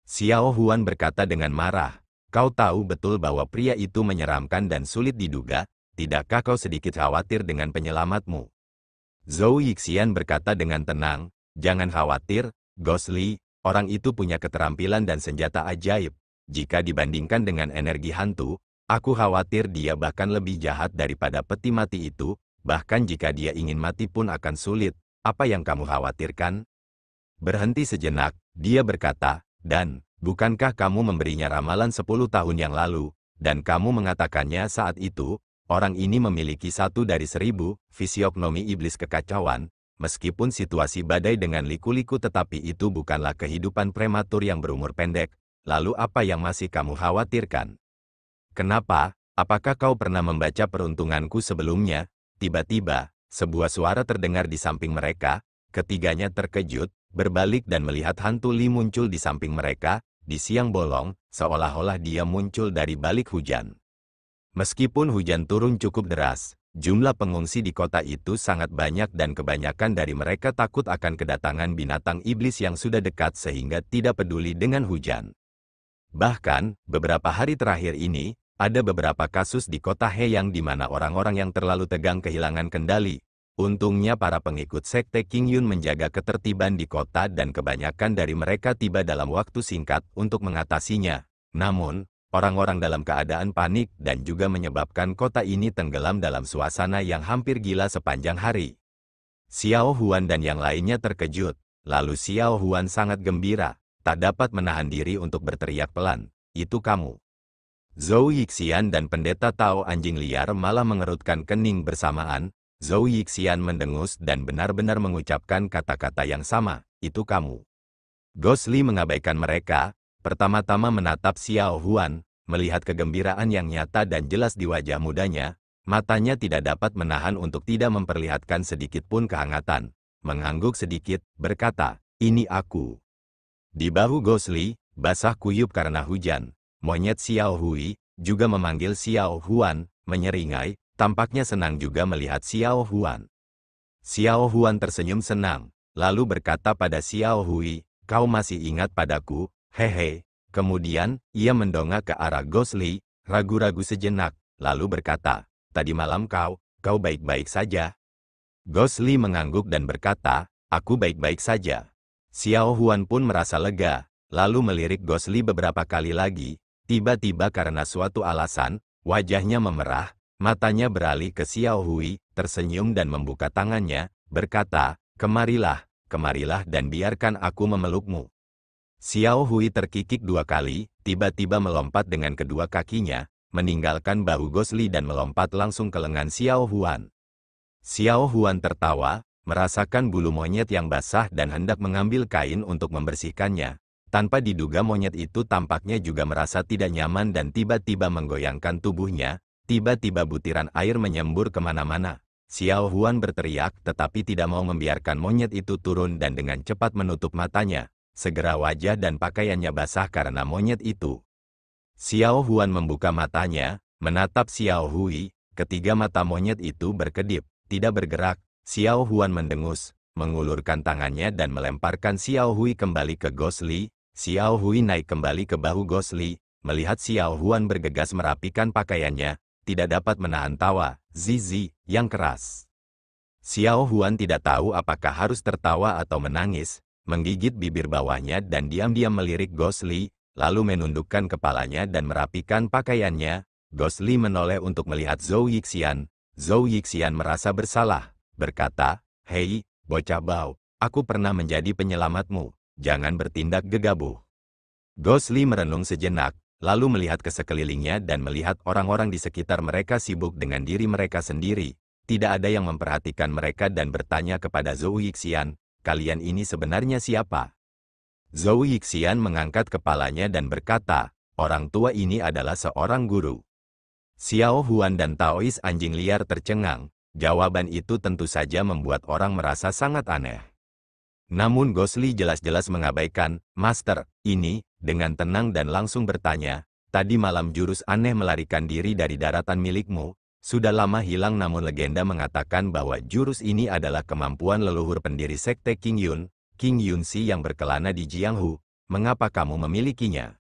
Xiao Huan berkata dengan marah, "Kau tahu betul bahwa pria itu menyeramkan dan sulit diduga, tidakkah kau sedikit khawatir dengan penyelamatmu?" Zhou Yixian berkata dengan tenang, "Jangan khawatir, Gosli, orang itu punya keterampilan dan senjata ajaib. Jika dibandingkan dengan energi hantu, aku khawatir dia bahkan lebih jahat daripada peti mati itu, bahkan jika dia ingin mati pun akan sulit. Apa yang kamu khawatirkan?" Berhenti sejenak, dia berkata, "Dan, bukankah kamu memberinya ramalan 10 tahun yang lalu, dan kamu mengatakannya saat itu, orang ini memiliki 1 dari 1000, fisiognomi iblis kekacauan, meskipun situasi badai dengan liku-liku tetapi itu bukanlah kehidupan prematur yang berumur pendek, lalu apa yang masih kamu khawatirkan? Kenapa? Apakah kau pernah membaca peruntunganku sebelumnya?" Tiba-tiba, sebuah suara terdengar di samping mereka. Ketiganya terkejut, berbalik dan melihat hantu Li muncul di samping mereka, di siang bolong, seolah-olah dia muncul dari balik hujan. Meskipun hujan turun cukup deras, jumlah pengungsi di kota itu sangat banyak dan kebanyakan dari mereka takut akan kedatangan binatang iblis yang sudah dekat sehingga tidak peduli dengan hujan. Bahkan, beberapa hari terakhir ini, ada beberapa kasus di kota Heyang di mana orang-orang yang terlalu tegang kehilangan kendali. Untungnya para pengikut sekte King Yun menjaga ketertiban di kota dan kebanyakan dari mereka tiba dalam waktu singkat untuk mengatasinya. Namun, orang-orang dalam keadaan panik dan juga menyebabkan kota ini tenggelam dalam suasana yang hampir gila sepanjang hari. Xiao Huan dan yang lainnya terkejut, lalu Xiao Huan sangat gembira, tak dapat menahan diri untuk berteriak pelan, "Itu kamu!" Zhou Yixian dan Pendeta Tao Anjing Liar malah mengerutkan kening bersamaan. Zhou Yixian mendengus dan benar-benar mengucapkan kata-kata yang sama, "Itu kamu." Gosli mengabaikan mereka, pertama-tama menatap Xiao Huan, melihat kegembiraan yang nyata dan jelas di wajah mudanya, matanya tidak dapat menahan untuk tidak memperlihatkan sedikit pun kehangatan. Mengangguk sedikit, berkata, "Ini aku." Di bahu Gosli, basah kuyup karena hujan. Monyet Xiao Hui juga memanggil Xiao Huan, menyeringai, tampaknya senang juga melihat Xiao Huan. Xiao Huan tersenyum senang, lalu berkata pada Xiao Hui, "Kau masih ingat padaku, hehe." Kemudian, ia mendongak ke arah Gosli, ragu-ragu sejenak, lalu berkata, "Tadi malam kau baik-baik saja?" Gosli mengangguk dan berkata, "Aku baik-baik saja." Xiao Huan pun merasa lega, lalu melirik Gosli beberapa kali lagi. Tiba-tiba karena suatu alasan, wajahnya memerah, matanya beralih ke Xiao Hui, tersenyum dan membuka tangannya, berkata, kemarilah, kemarilah dan biarkan aku memelukmu. Xiao Hui terkikik 2 kali, tiba-tiba melompat dengan kedua kakinya, meninggalkan bahu Gosli dan melompat langsung ke lengan Xiao Huan. Xiao Huan tertawa, merasakan bulu monyet yang basah dan hendak mengambil kain untuk membersihkannya. Tanpa diduga monyet itu tampaknya juga merasa tidak nyaman dan tiba-tiba menggoyangkan tubuhnya, tiba-tiba butiran air menyembur kemana-mana. Xiao Huan berteriak tetapi tidak mau membiarkan monyet itu turun dan dengan cepat menutup matanya. Segera wajah dan pakaiannya basah karena monyet itu. Xiao Huan membuka matanya, menatap Xiao Hui, ketiga mata monyet itu berkedip, tidak bergerak. Xiao Huan mendengus, mengulurkan tangannya dan melemparkan Xiao Hui kembali ke Gosli. Xiao Hui naik kembali ke bahu Gosli, melihat Xiao Huan bergegas merapikan pakaiannya, tidak dapat menahan tawa, zizi, yang keras. Xiao Huan tidak tahu apakah harus tertawa atau menangis, menggigit bibir bawahnya dan diam-diam melirik Gosli, lalu menundukkan kepalanya dan merapikan pakaiannya. Gosli menoleh untuk melihat Zhou Yixian. Zhou Yixian merasa bersalah, berkata, hei, bocah bau, aku pernah menjadi penyelamatmu, jangan bertindak gegabah. Gosli merenung sejenak, lalu melihat ke sekelilingnya dan melihat orang-orang di sekitar mereka sibuk dengan diri mereka sendiri. Tidak ada yang memperhatikan mereka dan bertanya kepada Zhou Yixian, kalian ini sebenarnya siapa? Zhou Yixian mengangkat kepalanya dan berkata, orang tua ini adalah seorang guru. Xiao Huan dan Taois anjing liar tercengang. Jawaban itu tentu saja membuat orang merasa sangat aneh. Namun Gosli jelas-jelas mengabaikan, Master, ini, dengan tenang dan langsung bertanya, tadi malam jurus aneh melarikan diri dari daratan milikmu. Sudah lama hilang namun legenda mengatakan bahwa jurus ini adalah kemampuan leluhur pendiri sekte King Yunxi yang berkelana di Jianghu. Mengapa kamu memilikinya?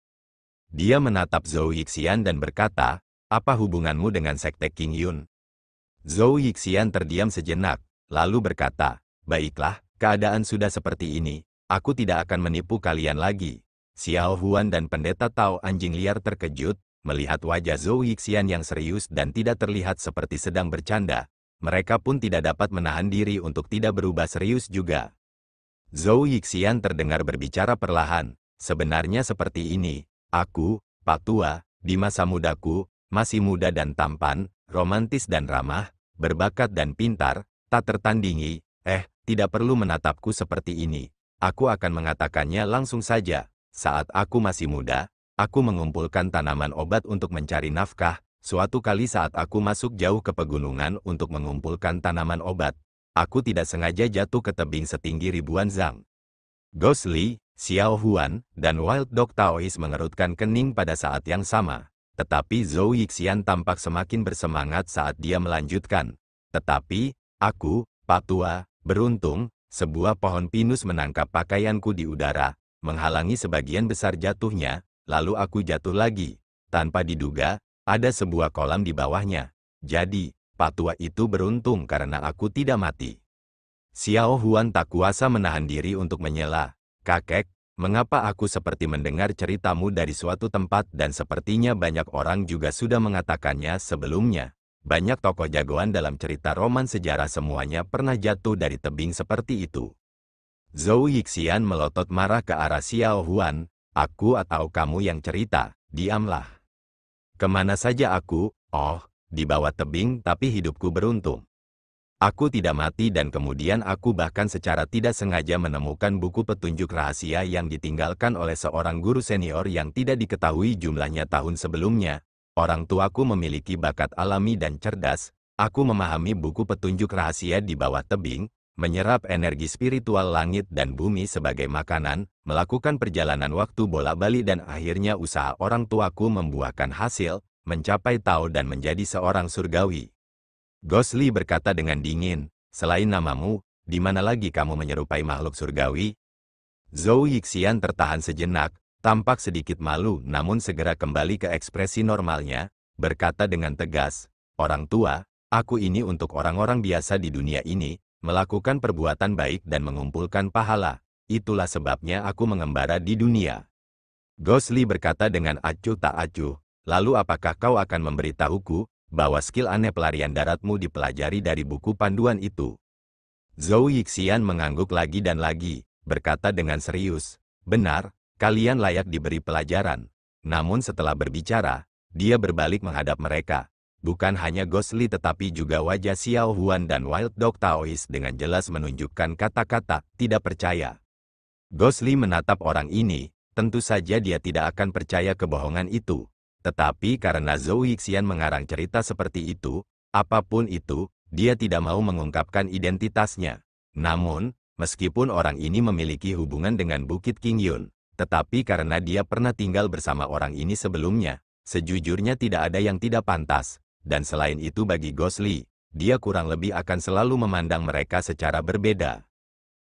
Dia menatap Zhou Yixian dan berkata, apa hubunganmu dengan sekte King Yun? Zhou Yixian terdiam sejenak, lalu berkata, baiklah, keadaan sudah seperti ini, aku tidak akan menipu kalian lagi. Xiao Huan dan pendeta Tao anjing liar terkejut, melihat wajah Zhou Yixian yang serius dan tidak terlihat seperti sedang bercanda. Mereka pun tidak dapat menahan diri untuk tidak berubah serius juga. Zhou Yixian terdengar berbicara perlahan, sebenarnya seperti ini, aku, Pak Tua, di masa mudaku, masih muda dan tampan, romantis dan ramah, berbakat dan pintar, tak tertandingi, tidak perlu menatapku seperti ini. Aku akan mengatakannya langsung saja, saat aku masih muda, aku mengumpulkan tanaman obat untuk mencari nafkah. Suatu kali saat aku masuk jauh ke pegunungan untuk mengumpulkan tanaman obat, aku tidak sengaja jatuh ke tebing setinggi ribuan zang. Gosli, Xiao Huan, dan Wild Dog Taois mengerutkan kening pada saat yang sama. Tetapi Zhou Yixian tampak semakin bersemangat saat dia melanjutkan. Tetapi, aku, Pak Tua, beruntung, sebuah pohon pinus menangkap pakaianku di udara, menghalangi sebagian besar jatuhnya. Lalu aku jatuh lagi. Tanpa diduga, ada sebuah kolam di bawahnya. Jadi, Pak Tua itu beruntung karena aku tidak mati. Xiao Huan tak kuasa menahan diri untuk menyela. Kakek, mengapa aku seperti mendengar ceritamu dari suatu tempat dan sepertinya banyak orang juga sudah mengatakannya sebelumnya. Banyak tokoh jagoan dalam cerita roman sejarah semuanya pernah jatuh dari tebing seperti itu. Zhou Yixian melotot marah ke arah Xiao Huan. Aku atau kamu yang cerita, diamlah. Kemana saja aku, di bawah tebing tapi hidupku beruntung. Aku tidak mati dan kemudian aku bahkan secara tidak sengaja menemukan buku petunjuk rahasia yang ditinggalkan oleh seorang guru senior yang tidak diketahui jumlahnya tahun sebelumnya. Orang tuaku memiliki bakat alami dan cerdas, aku memahami buku petunjuk rahasia di bawah tebing, menyerap energi spiritual langit dan bumi sebagai makanan, melakukan perjalanan waktu bolak-balik dan akhirnya usaha orang tuaku membuahkan hasil, mencapai Tao dan menjadi seorang surgawi. Gosli berkata dengan dingin, selain namamu, di mana lagi kamu menyerupai makhluk surgawi? Zhou Yixian tertahan sejenak, tampak sedikit malu namun segera kembali ke ekspresi normalnya, berkata dengan tegas, orang tua, aku ini untuk orang-orang biasa di dunia ini, melakukan perbuatan baik dan mengumpulkan pahala. itulah sebabnya aku mengembara di dunia. Gosli berkata dengan acuh tak acuh, lalu apakah kau akan memberitahuku bahwa skill aneh pelarian daratmu dipelajari dari buku panduan itu? Zhou Yixian mengangguk lagi dan lagi, berkata dengan serius, benar, kalian layak diberi pelajaran. Namun setelah berbicara, dia berbalik menghadap mereka. Bukan hanya Gosli tetapi juga wajah Xiao Huan dan Wild Dog Taoist dengan jelas menunjukkan kata-kata tidak percaya. Gosli menatap orang ini, tentu saja dia tidak akan percaya kebohongan itu. Tetapi karena Zhou Yixian mengarang cerita seperti itu, apapun itu, dia tidak mau mengungkapkan identitasnya. Namun, meskipun orang ini memiliki hubungan dengan Bukit Qingyun, tetapi karena dia pernah tinggal bersama orang ini sebelumnya, sejujurnya tidak ada yang tidak pantas. Dan selain itu bagi Gosli, dia kurang lebih akan selalu memandang mereka secara berbeda.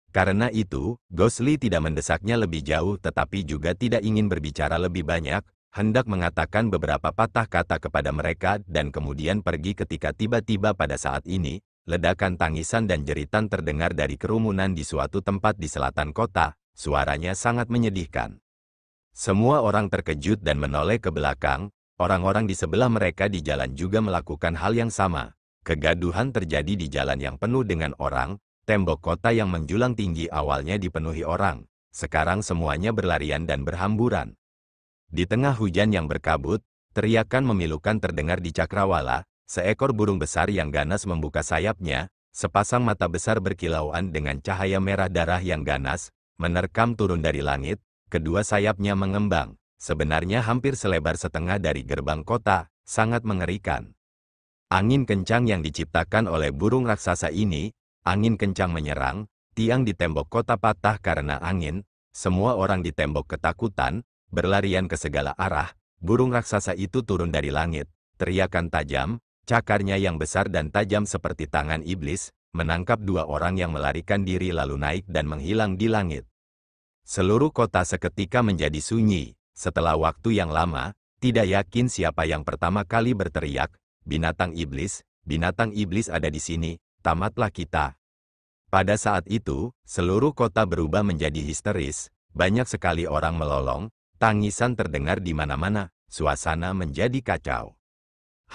Karena itu, Gosli tidak mendesaknya lebih jauh tetapi juga tidak ingin berbicara lebih banyak, hendak mengatakan beberapa patah kata kepada mereka dan kemudian pergi ketika tiba-tiba pada saat ini, ledakan tangisan dan jeritan terdengar dari kerumunan di suatu tempat di selatan kota, suaranya sangat menyedihkan. Semua orang terkejut dan menoleh ke belakang. Orang-orang di sebelah mereka di jalan juga melakukan hal yang sama. Kegaduhan terjadi di jalan yang penuh dengan orang, tembok kota yang menjulang tinggi awalnya dipenuhi orang. Sekarang semuanya berlarian dan berhamburan. Di tengah hujan yang berkabut, teriakan memilukan terdengar di cakrawala, seekor burung besar yang ganas membuka sayapnya, sepasang mata besar berkilauan dengan cahaya merah darah yang ganas, menerkam turun dari langit, kedua sayapnya mengembang. Sebenarnya hampir selebar setengah dari gerbang kota, sangat mengerikan. Angin kencang yang diciptakan oleh burung raksasa ini, angin kencang menyerang, tiang di tembok kota patah karena angin, semua orang di tembok ketakutan, berlarian ke segala arah, burung raksasa itu turun dari langit, teriakan tajam, cakarnya yang besar dan tajam seperti tangan iblis, menangkap dua orang yang melarikan diri lalu naik dan menghilang di langit. Seluruh kota seketika menjadi sunyi. Setelah waktu yang lama, tidak yakin siapa yang pertama kali berteriak, binatang iblis ada di sini, tamatlah kita. Pada saat itu, seluruh kota berubah menjadi histeris, banyak sekali orang melolong, tangisan terdengar di mana-mana, suasana menjadi kacau.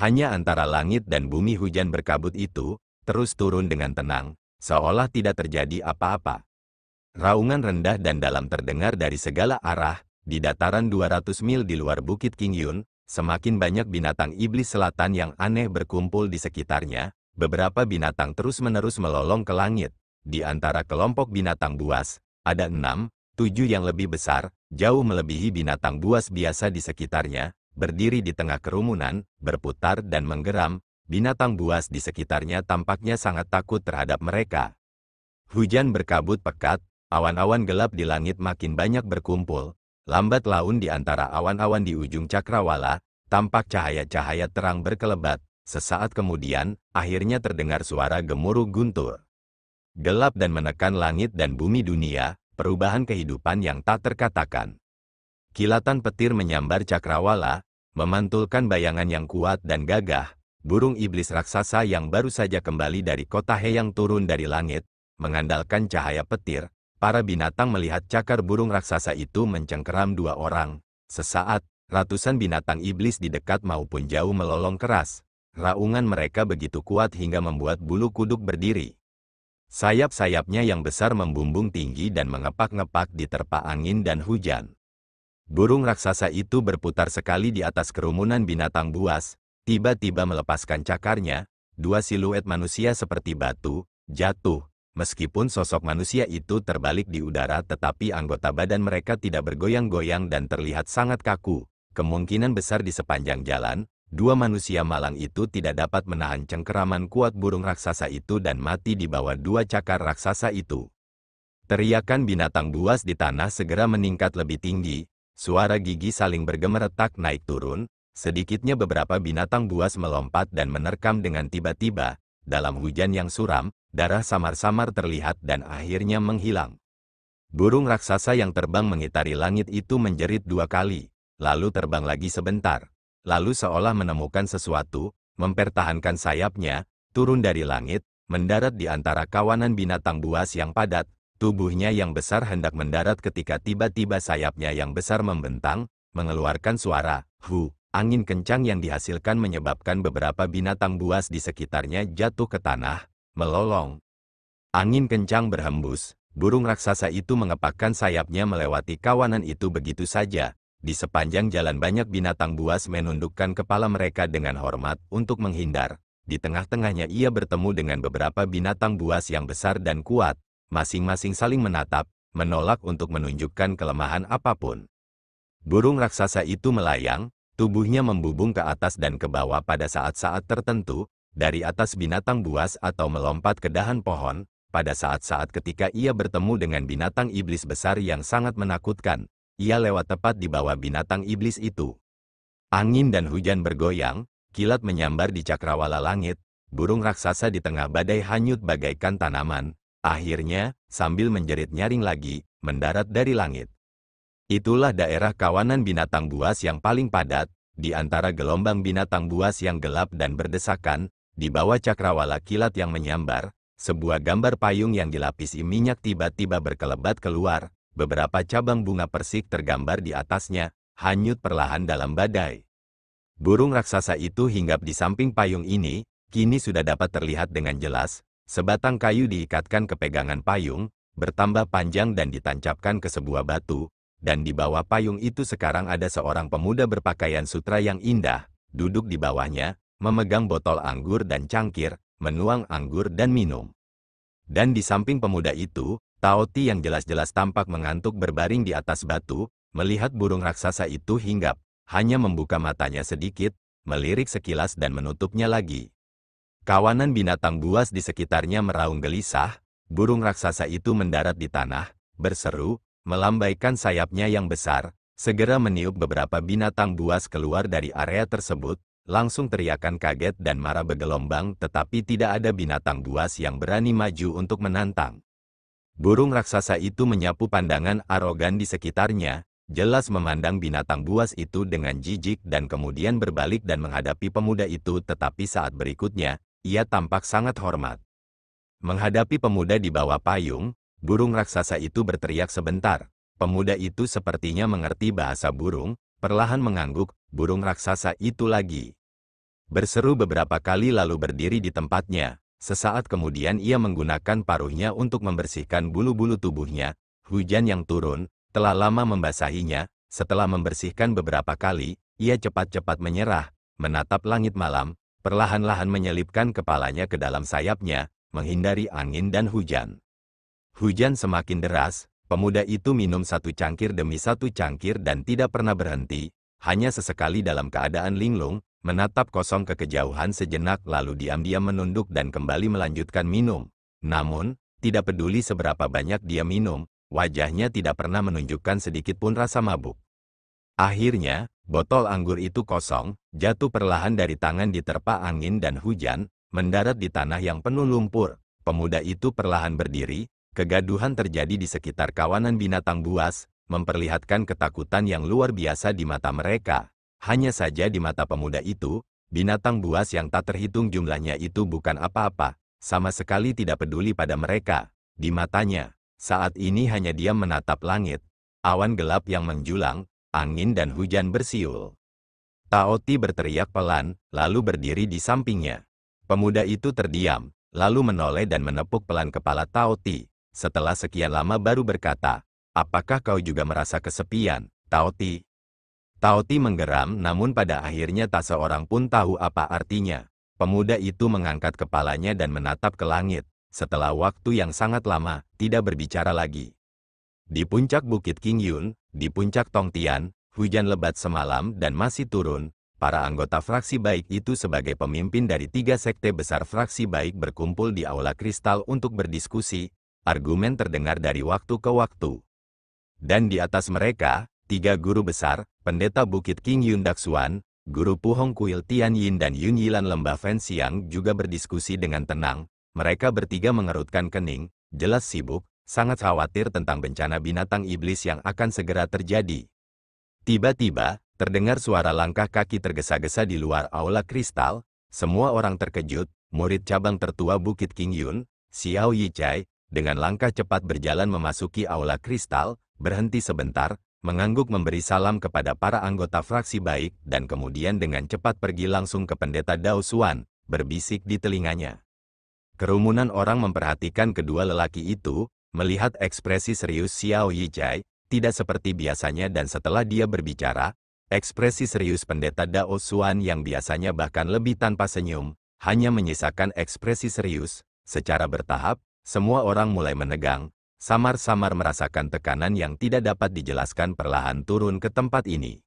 Hanya antara langit dan bumi hujan berkabut itu, terus turun dengan tenang, seolah tidak terjadi apa-apa. Raungan rendah dan dalam terdengar dari segala arah. Di dataran 200 mil di luar Bukit Qingyun, semakin banyak binatang iblis selatan yang aneh berkumpul di sekitarnya. Beberapa binatang terus-menerus melolong ke langit. Di antara kelompok binatang buas, ada 6, 7 yang lebih besar, jauh melebihi binatang buas biasa di sekitarnya, berdiri di tengah kerumunan, berputar dan menggeram. Binatang buas di sekitarnya tampaknya sangat takut terhadap mereka. Hujan berkabut pekat, awan-awan gelap di langit makin banyak berkumpul. Lambat laun di antara awan-awan di ujung cakrawala, tampak cahaya-cahaya terang berkelebat. Sesaat kemudian, akhirnya terdengar suara gemuruh guntur. Gelap dan menekan langit dan bumi dunia, perubahan kehidupan yang tak terkatakan. Kilatan petir menyambar cakrawala, memantulkan bayangan yang kuat dan gagah. Burung iblis raksasa yang baru saja kembali dari kota He yang turun dari langit, mengandalkan cahaya petir. Para binatang melihat cakar burung raksasa itu mencengkeram dua orang. Sesaat, ratusan binatang iblis di dekat maupun jauh melolong keras. Raungan mereka begitu kuat hingga membuat bulu kuduk berdiri. Sayap-sayapnya yang besar membumbung tinggi dan mengepak-ngepak diterpa angin dan hujan. Burung raksasa itu berputar sekali di atas kerumunan binatang buas, tiba-tiba melepaskan cakarnya, dua siluet manusia seperti batu, jatuh. Meskipun sosok manusia itu terbalik di udara tetapi anggota badan mereka tidak bergoyang-goyang dan terlihat sangat kaku. Kemungkinan besar di sepanjang jalan, dua manusia malang itu tidak dapat menahan cengkeraman kuat burung raksasa itu dan mati di bawah dua cakar raksasa itu. Teriakan binatang buas di tanah segera meningkat lebih tinggi, suara gigi saling bergemeretak naik turun, sedikitnya beberapa binatang buas melompat dan menerkam dengan tiba-tiba. Dalam hujan yang suram, darah samar-samar terlihat dan akhirnya menghilang. Burung raksasa yang terbang mengitari langit itu menjerit dua kali, lalu terbang lagi sebentar. Lalu seolah menemukan sesuatu, mempertahankan sayapnya, turun dari langit, mendarat di antara kawanan binatang buas yang padat. Tubuhnya yang besar hendak mendarat ketika tiba-tiba sayapnya yang besar membentang, mengeluarkan suara, hu. Angin kencang yang dihasilkan menyebabkan beberapa binatang buas di sekitarnya jatuh ke tanah, melolong. Angin kencang berhembus, burung raksasa itu mengepakkan sayapnya melewati kawanan itu begitu saja. Di sepanjang jalan banyak binatang buas menundukkan kepala mereka dengan hormat untuk menghindar. Di tengah-tengahnya ia bertemu dengan beberapa binatang buas yang besar dan kuat. Masing-masing saling menatap, menolak untuk menunjukkan kelemahan apapun. Burung raksasa itu melayang, tubuhnya membubung ke atas dan ke bawah pada saat-saat tertentu, dari atas binatang buas atau melompat ke dahan pohon, pada saat-saat ketika ia bertemu dengan binatang iblis besar yang sangat menakutkan. Ia lewat tepat di bawah binatang iblis itu. Angin dan hujan bergoyang, kilat menyambar di cakrawala langit, burung raksasa di tengah badai hanyut bagaikan tanaman. Akhirnya, sambil menjerit nyaring lagi, mendarat dari langit. Itulah daerah kawanan binatang buas yang paling padat, di antara gelombang binatang buas yang gelap dan berdesakan, di bawah cakrawala kilat yang menyambar, sebuah gambar payung yang dilapisi minyak tiba-tiba berkelebat keluar, beberapa cabang bunga persik tergambar di atasnya, hanyut perlahan dalam badai. Burung raksasa itu hinggap di samping payung ini, kini sudah dapat terlihat dengan jelas. Sebatang kayu diikatkan ke pegangan payung, bertambah panjang dan ditancapkan ke sebuah batu, dan di bawah payung itu sekarang ada seorang pemuda berpakaian sutra yang indah, duduk di bawahnya, memegang botol anggur dan cangkir, menuang anggur dan minum. Dan di samping pemuda itu, Tao Ti yang jelas-jelas tampak mengantuk berbaring di atas batu, melihat burung raksasa itu hinggap, hanya membuka matanya sedikit, melirik sekilas dan menutupnya lagi. Kawanan binatang buas di sekitarnya meraung gelisah, burung raksasa itu mendarat di tanah, berseru, melambaikan sayapnya yang besar, segera meniup beberapa binatang buas keluar dari area tersebut, langsung teriakan kaget dan marah bergelombang tetapi tidak ada binatang buas yang berani maju untuk menantang. Burung raksasa itu menyapu pandangan arogan di sekitarnya, jelas memandang binatang buas itu dengan jijik dan kemudian berbalik dan menghadapi pemuda itu tetapi saat berikutnya, ia tampak sangat hormat. Menghadapi pemuda di bawah payung, burung raksasa itu berteriak sebentar. Pemuda itu sepertinya mengerti bahasa burung, perlahan mengangguk, burung raksasa itu lagi. Berseru beberapa kali lalu berdiri di tempatnya. Sesaat kemudian ia menggunakan paruhnya untuk membersihkan bulu-bulu tubuhnya. Hujan yang turun, telah lama membasahinya. Setelah membersihkan beberapa kali, ia cepat-cepat menyerah, menatap langit malam, perlahan-lahan menyelipkan kepalanya ke dalam sayapnya, menghindari angin dan hujan. Hujan semakin deras, pemuda itu minum satu cangkir demi satu cangkir dan tidak pernah berhenti, hanya sesekali dalam keadaan linglung, menatap kosong ke kejauhan sejenak lalu diam-diam menunduk dan kembali melanjutkan minum. Namun, tidak peduli seberapa banyak dia minum, wajahnya tidak pernah menunjukkan sedikit pun rasa mabuk. Akhirnya, botol anggur itu kosong, jatuh perlahan dari tangan diterpa angin dan hujan, mendarat di tanah yang penuh lumpur. Pemuda itu perlahan berdiri, kegaduhan terjadi di sekitar kawanan binatang buas, memperlihatkan ketakutan yang luar biasa di mata mereka. Hanya saja di mata pemuda itu, binatang buas yang tak terhitung jumlahnya itu bukan apa-apa, sama sekali tidak peduli pada mereka. Di matanya, saat ini hanya diam menatap langit, awan gelap yang menjulang, angin dan hujan bersiul. Tao Ti berteriak pelan, lalu berdiri di sampingnya. Pemuda itu terdiam, lalu menoleh dan menepuk pelan kepala Tao Ti. Setelah sekian lama baru berkata, "Apakah kau juga merasa kesepian, Tao Ti?" Tao Ti menggeram namun pada akhirnya tak seorang pun tahu apa artinya. Pemuda itu mengangkat kepalanya dan menatap ke langit. Setelah waktu yang sangat lama, tidak berbicara lagi. Di puncak Bukit Qingyun, di puncak Tongtian, hujan lebat semalam dan masih turun. Para anggota fraksi baik itu sebagai pemimpin dari 3 sekte besar fraksi baik berkumpul di Aula Kristal untuk berdiskusi. Argumen terdengar dari waktu ke waktu. Dan di atas mereka, 3 guru besar, pendeta Bukit Qingyun Daxuan, guru Puhong Kuil Tianyin dan Yun Yilan Lembah Fenxiang juga berdiskusi dengan tenang. Mereka bertiga mengerutkan kening, jelas sibuk, sangat khawatir tentang bencana binatang iblis yang akan segera terjadi. Tiba-tiba, terdengar suara langkah kaki tergesa-gesa di luar Aula Kristal. Semua orang terkejut, murid cabang tertua Bukit Qingyun, Xiao Yichai, dengan langkah cepat berjalan memasuki aula kristal, berhenti sebentar, mengangguk memberi salam kepada para anggota fraksi baik, dan kemudian dengan cepat pergi langsung ke pendeta Dao Xuan, berbisik di telinganya. Kerumunan orang memperhatikan kedua lelaki itu, melihat ekspresi serius Xiao Yichai, tidak seperti biasanya dan setelah dia berbicara, ekspresi serius pendeta Dao Xuan yang biasanya bahkan lebih tanpa senyum, hanya menyisakan ekspresi serius. Secara bertahap, semua orang mulai menegang, samar-samar merasakan tekanan yang tidak dapat dijelaskan perlahan turun ke tempat ini.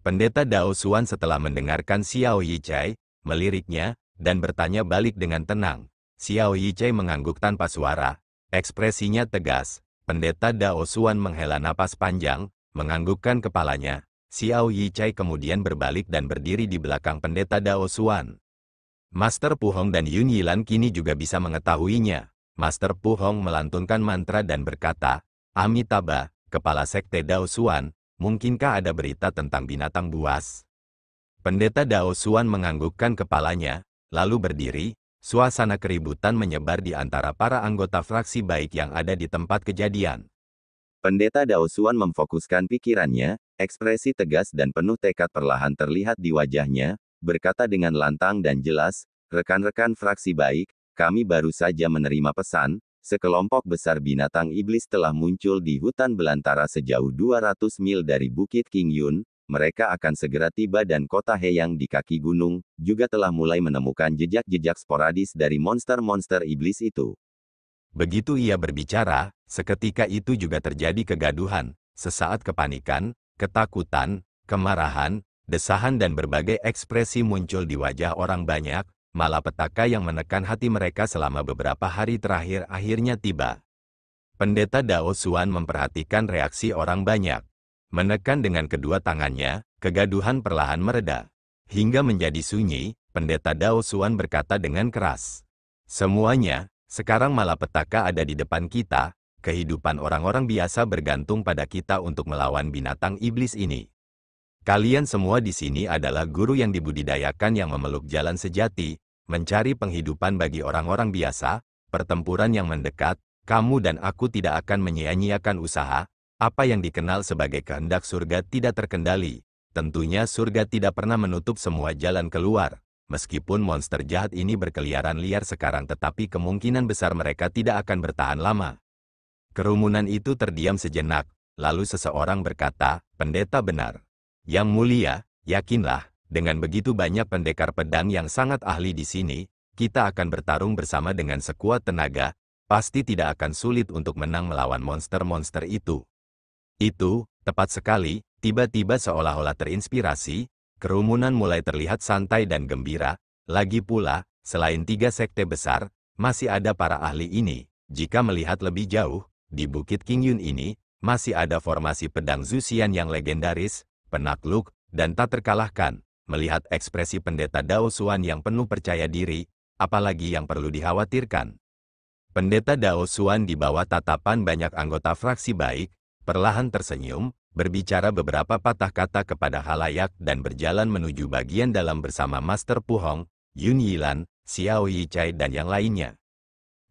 Pendeta Dao Xuan setelah mendengarkan Xiao Yichai, meliriknya, dan bertanya balik dengan tenang. Xiao Yichai mengangguk tanpa suara, ekspresinya tegas. Pendeta Dao Xuan menghela napas panjang, menganggukkan kepalanya. Xiao Yichai kemudian berbalik dan berdiri di belakang pendeta Dao Xuan. Master Pu Hong dan Yun Yilan kini juga bisa mengetahuinya. Master Pu Hong melantunkan mantra dan berkata, Amitabha, kepala sekte Dao Xuan, mungkinkah ada berita tentang binatang buas? Pendeta Dao Xuan menganggukkan kepalanya, lalu berdiri. Suasana keributan menyebar di antara para anggota fraksi baik yang ada di tempat kejadian. Pendeta Dao Xuan memfokuskan pikirannya, ekspresi tegas dan penuh tekad perlahan terlihat di wajahnya, berkata dengan lantang dan jelas, rekan-rekan fraksi baik, kami baru saja menerima pesan, sekelompok besar binatang iblis telah muncul di hutan belantara sejauh 200 mil dari Bukit King Yun, mereka akan segera tiba dan kota Heyang di kaki gunung, juga telah mulai menemukan jejak-jejak sporadis dari monster-monster iblis itu. Begitu ia berbicara, seketika itu juga terjadi kegaduhan, sesaat kepanikan, ketakutan, kemarahan, desahan dan berbagai ekspresi muncul di wajah orang banyak, malapetaka yang menekan hati mereka selama beberapa hari terakhir akhirnya tiba. Pendeta Dao Xuan memperhatikan reaksi orang banyak. Menekan dengan kedua tangannya, kegaduhan perlahan mereda. Hingga menjadi sunyi, pendeta Dao Xuan berkata dengan keras. Semuanya, sekarang malapetaka ada di depan kita, kehidupan orang-orang biasa bergantung pada kita untuk melawan binatang iblis ini. Kalian semua di sini adalah guru yang dibudidayakan yang memeluk jalan sejati, mencari penghidupan bagi orang-orang biasa, pertempuran yang mendekat, kamu dan aku tidak akan menyia-nyiakan usaha, apa yang dikenal sebagai kehendak surga tidak terkendali. Tentunya surga tidak pernah menutup semua jalan keluar, meskipun monster jahat ini berkeliaran liar sekarang tetapi kemungkinan besar mereka tidak akan bertahan lama. Kerumunan itu terdiam sejenak, lalu seseorang berkata, pendeta benar. Yang mulia, yakinlah, dengan begitu banyak pendekar pedang yang sangat ahli di sini, kita akan bertarung bersama dengan sekuat tenaga, pasti tidak akan sulit untuk menang melawan monster-monster itu. Itu, tepat sekali, tiba-tiba seolah-olah terinspirasi, kerumunan mulai terlihat santai dan gembira, lagi pula, selain 3 sekte besar, masih ada para ahli ini, jika melihat lebih jauh, di Bukit King Yun ini, masih ada formasi pedang Zuxian yang legendaris, penakluk, dan tak terkalahkan. Melihat ekspresi pendeta Dao Xuan yang penuh percaya diri, apalagi yang perlu dikhawatirkan. Pendeta Dao Xuan di bawah tatapan banyak anggota fraksi baik, perlahan tersenyum, berbicara beberapa patah kata kepada halayak dan berjalan menuju bagian dalam bersama Master Pu Hong, Yun Yilan, Xiao Yichai dan yang lainnya.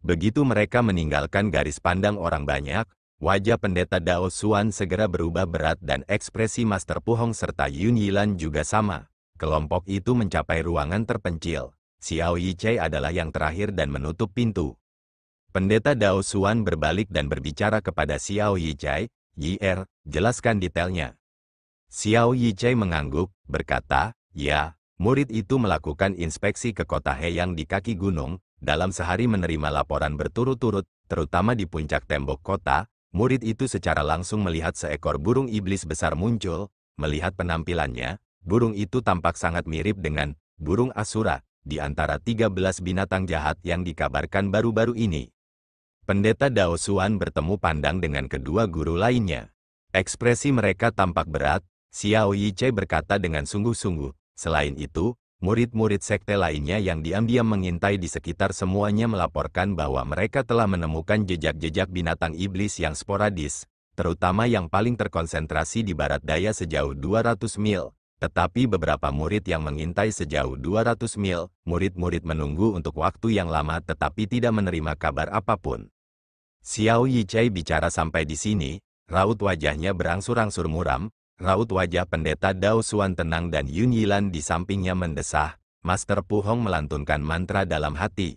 Begitu mereka meninggalkan garis pandang orang banyak, wajah pendeta Dao Xuan segera berubah berat dan ekspresi Master Pu Hong serta Yun Yilan juga sama. Kelompok itu mencapai ruangan terpencil. Xiao Yichai adalah yang terakhir dan menutup pintu. Pendeta Dao Xuan berbalik dan berbicara kepada Xiao Yichai, "Yi-er, jelaskan detailnya." Xiao Yichai mengangguk, berkata, "Ya, murid itu melakukan inspeksi ke kota Heyang di kaki gunung, dalam sehari menerima laporan berturut-turut, terutama di puncak tembok kota. Murid itu secara langsung melihat seekor burung iblis besar muncul. Melihat penampilannya, burung itu tampak sangat mirip dengan burung Asura, di antara 13 binatang jahat yang dikabarkan baru-baru ini." Pendeta Dao Xuan bertemu pandang dengan kedua guru lainnya. Ekspresi mereka tampak berat. Xiao Yichai berkata dengan sungguh-sungguh, selain itu, murid-murid sekte lainnya yang diam-diam mengintai di sekitar semuanya melaporkan bahwa mereka telah menemukan jejak-jejak binatang iblis yang sporadis, terutama yang paling terkonsentrasi di barat daya sejauh 200 mil. Tetapi beberapa murid yang mengintai sejauh 200 mil, murid-murid menunggu untuk waktu yang lama tetapi tidak menerima kabar apapun. Xiao Yichai bicara sampai di sini, raut wajahnya berangsur-angsur muram, raut wajah pendeta Dao Xuan tenang dan Yun Yilan di sampingnya mendesah. Master Pu Hong melantunkan mantra dalam hati.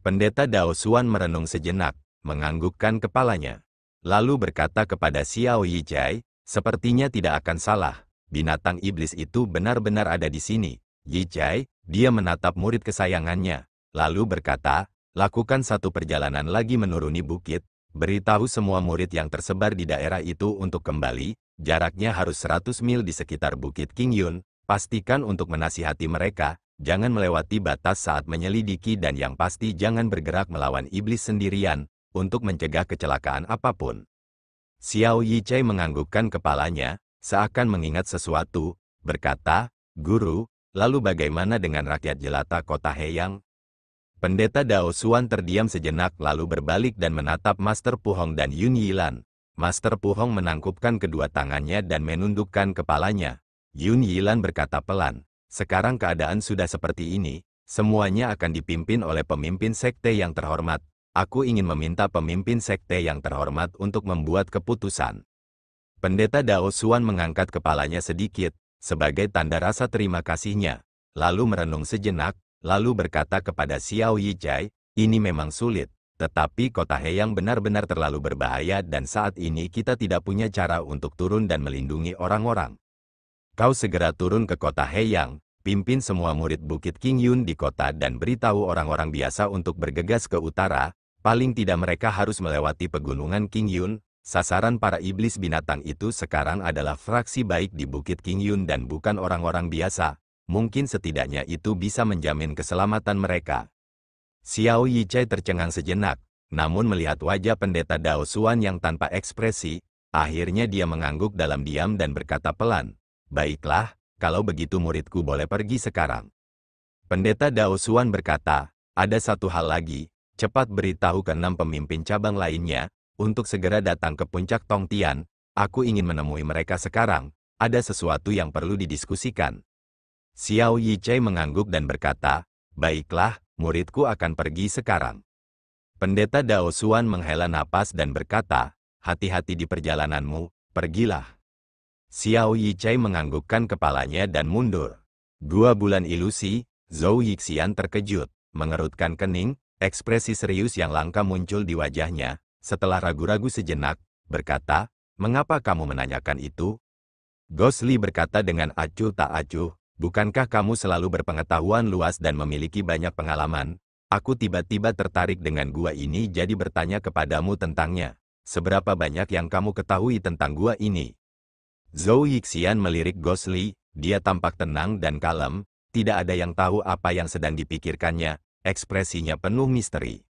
Pendeta Dao Xuan merenung sejenak, menganggukkan kepalanya. Lalu berkata kepada Xiao Yichai, sepertinya tidak akan salah. Binatang iblis itu benar-benar ada di sini. Yichai, dia menatap murid kesayangannya. Lalu berkata, lakukan satu perjalanan lagi menuruni bukit. Beritahu semua murid yang tersebar di daerah itu untuk kembali. Jaraknya harus 100 mil di sekitar Bukit King Yun. Pastikan untuk menasihati mereka. Jangan melewati batas saat menyelidiki dan yang pasti jangan bergerak melawan iblis sendirian, untuk mencegah kecelakaan apapun. Xiao Yichai menganggukkan kepalanya, seakan mengingat sesuatu, berkata, Guru, lalu bagaimana dengan rakyat jelata kota Heyang? Pendeta Dao Xuan terdiam sejenak lalu berbalik dan menatap Master Pu Hong dan Yun Yilan. Master Pu Hong menangkupkan kedua tangannya dan menundukkan kepalanya. Yun Yilan berkata pelan, sekarang keadaan sudah seperti ini, semuanya akan dipimpin oleh pemimpin sekte yang terhormat. Aku ingin meminta pemimpin sekte yang terhormat untuk membuat keputusan. Pendeta Dao Xuan mengangkat kepalanya sedikit, sebagai tanda rasa terima kasihnya, lalu merenung sejenak, lalu berkata kepada Xiao Yichai, ini memang sulit, tetapi kota Heyang benar-benar terlalu berbahaya dan saat ini kita tidak punya cara untuk turun dan melindungi orang-orang. Kau segera turun ke kota Heyang, pimpin semua murid Bukit King Yun di kota dan beritahu orang-orang biasa untuk bergegas ke utara, paling tidak mereka harus melewati pegunungan King Yun. Sasaran para iblis binatang itu sekarang adalah fraksi baik di Bukit King Yun dan bukan orang-orang biasa. Mungkin setidaknya itu bisa menjamin keselamatan mereka. Xiao Yichai tercengang sejenak, namun melihat wajah pendeta Dao Xuan yang tanpa ekspresi, akhirnya dia mengangguk dalam diam dan berkata pelan, baiklah, kalau begitu muridku boleh pergi sekarang. Pendeta Dao Xuan berkata, ada satu hal lagi, cepat beritahu ke-6 pemimpin cabang lainnya, untuk segera datang ke puncak Tongtian, aku ingin menemui mereka sekarang, ada sesuatu yang perlu didiskusikan. Xiao Yichai mengangguk dan berkata, baiklah, muridku akan pergi sekarang. Pendeta Dao Xuan menghela napas dan berkata, hati-hati di perjalananmu, pergilah. Xiao Yichai menganggukkan kepalanya dan mundur. 2 bulan ilusi, Zhou Yixian terkejut, mengerutkan kening, ekspresi serius yang langka muncul di wajahnya, setelah ragu-ragu sejenak, berkata, mengapa kamu menanyakan itu? Gosli berkata dengan acuh tak acuh, bukankah kamu selalu berpengetahuan luas dan memiliki banyak pengalaman? Aku tiba-tiba tertarik dengan gua ini jadi bertanya kepadamu tentangnya. Seberapa banyak yang kamu ketahui tentang gua ini? Zhou Yixian melirik Gosli, dia tampak tenang dan kalem, tidak ada yang tahu apa yang sedang dipikirkannya, ekspresinya penuh misteri.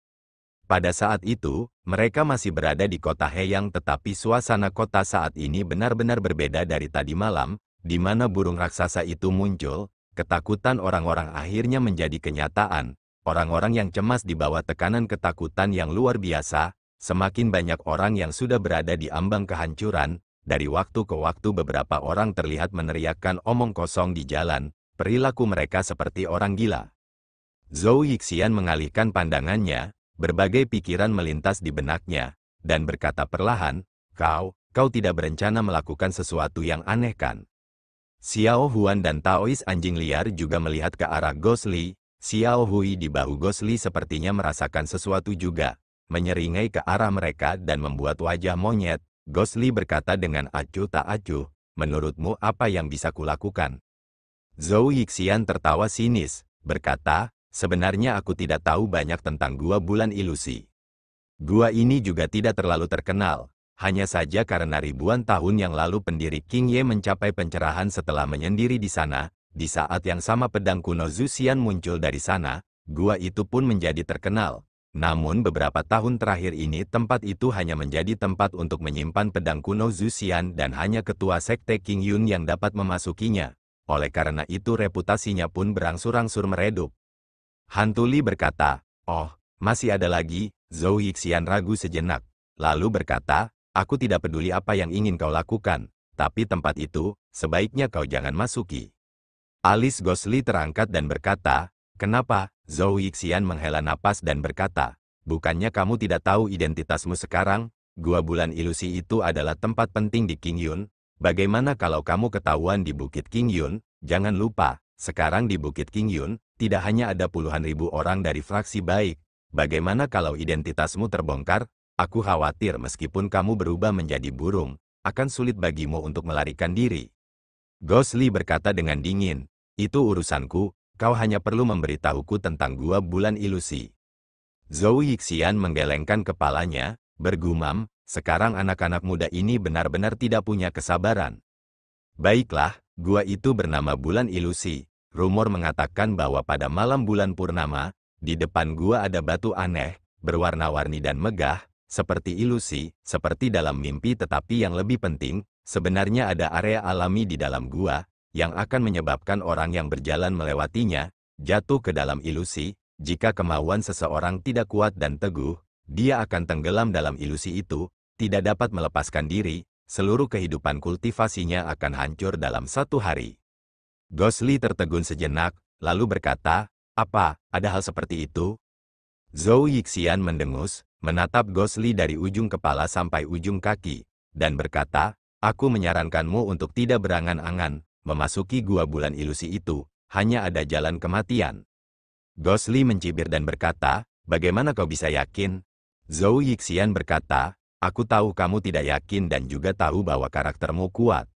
Pada saat itu, mereka masih berada di kota Heyang tetapi suasana kota saat ini benar-benar berbeda dari tadi malam, di mana burung raksasa itu muncul, ketakutan orang-orang akhirnya menjadi kenyataan, orang-orang yang cemas di bawah tekanan ketakutan yang luar biasa, semakin banyak orang yang sudah berada di ambang kehancuran, dari waktu ke waktu beberapa orang terlihat meneriakkan omong kosong di jalan, perilaku mereka seperti orang gila. Zhou Yixian mengalihkan pandangannya, berbagai pikiran melintas di benaknya, dan berkata perlahan, kau tidak berencana melakukan sesuatu yang aneh kan? Xiao Huan dan Taois anjing liar juga melihat ke arah Gosli, Xiao Hui di bahu Gosli sepertinya merasakan sesuatu juga, menyeringai ke arah mereka dan membuat wajah monyet. Gosli berkata dengan acuh tak acuh, menurutmu apa yang bisa kulakukan? Zhou Yixian tertawa sinis, berkata, sebenarnya aku tidak tahu banyak tentang gua bulan ilusi. Gua ini juga tidak terlalu terkenal, hanya saja karena ribuan tahun yang lalu pendiri King Ye mencapai pencerahan setelah menyendiri di sana, di saat yang sama pedang kuno Zuxian muncul dari sana, gua itu pun menjadi terkenal. Namun beberapa tahun terakhir ini tempat itu hanya menjadi tempat untuk menyimpan pedang kuno Zuxian dan hanya ketua sekte King Yun yang dapat memasukinya. Oleh karena itu reputasinya pun berangsur-angsur meredup. Hantu Li berkata, oh, masih ada lagi. Zhou Yixian ragu sejenak, lalu berkata, aku tidak peduli apa yang ingin kau lakukan, tapi tempat itu, sebaiknya kau jangan masuki. Alis Gosli terangkat dan berkata, kenapa? Zhou Yixian menghela napas dan berkata, bukannya kamu tidak tahu identitasmu sekarang? Gua Bulan Ilusi itu adalah tempat penting di Qingyun. Bagaimana kalau kamu ketahuan di Bukit Qingyun? Jangan lupa, sekarang di Bukit Qingyun, tidak hanya ada puluhan ribu orang dari fraksi baik. Bagaimana kalau identitasmu terbongkar? Aku khawatir meskipun kamu berubah menjadi burung, akan sulit bagimu untuk melarikan diri. Ghost Lee berkata dengan dingin, itu urusanku, kau hanya perlu memberitahuku tentang Gua Bulan Ilusi. Zhou Yixian menggelengkan kepalanya, bergumam, sekarang anak-anak muda ini benar-benar tidak punya kesabaran. Baiklah, gua itu bernama Bulan Ilusi. Rumor mengatakan bahwa pada malam bulan purnama, di depan gua ada batu aneh, berwarna-warni dan megah, seperti ilusi, seperti dalam mimpi, tetapi yang lebih penting, sebenarnya ada area alami di dalam gua, yang akan menyebabkan orang yang berjalan melewatinya, jatuh ke dalam ilusi. Jika kemauan seseorang tidak kuat dan teguh, dia akan tenggelam dalam ilusi itu, tidak dapat melepaskan diri, seluruh kehidupan kultivasinya akan hancur dalam 1 hari. Ghost Lee tertegun sejenak, lalu berkata, apa, ada hal seperti itu? Zhou Yixian mendengus, menatap Ghost Lee dari ujung kepala sampai ujung kaki, dan berkata, aku menyarankanmu untuk tidak berangan-angan, memasuki Gua Bulan Ilusi itu, hanya ada jalan kematian. Ghost Lee mencibir dan berkata, bagaimana kau bisa yakin? Zhou Yixian berkata, aku tahu kamu tidak yakin dan juga tahu bahwa karaktermu kuat.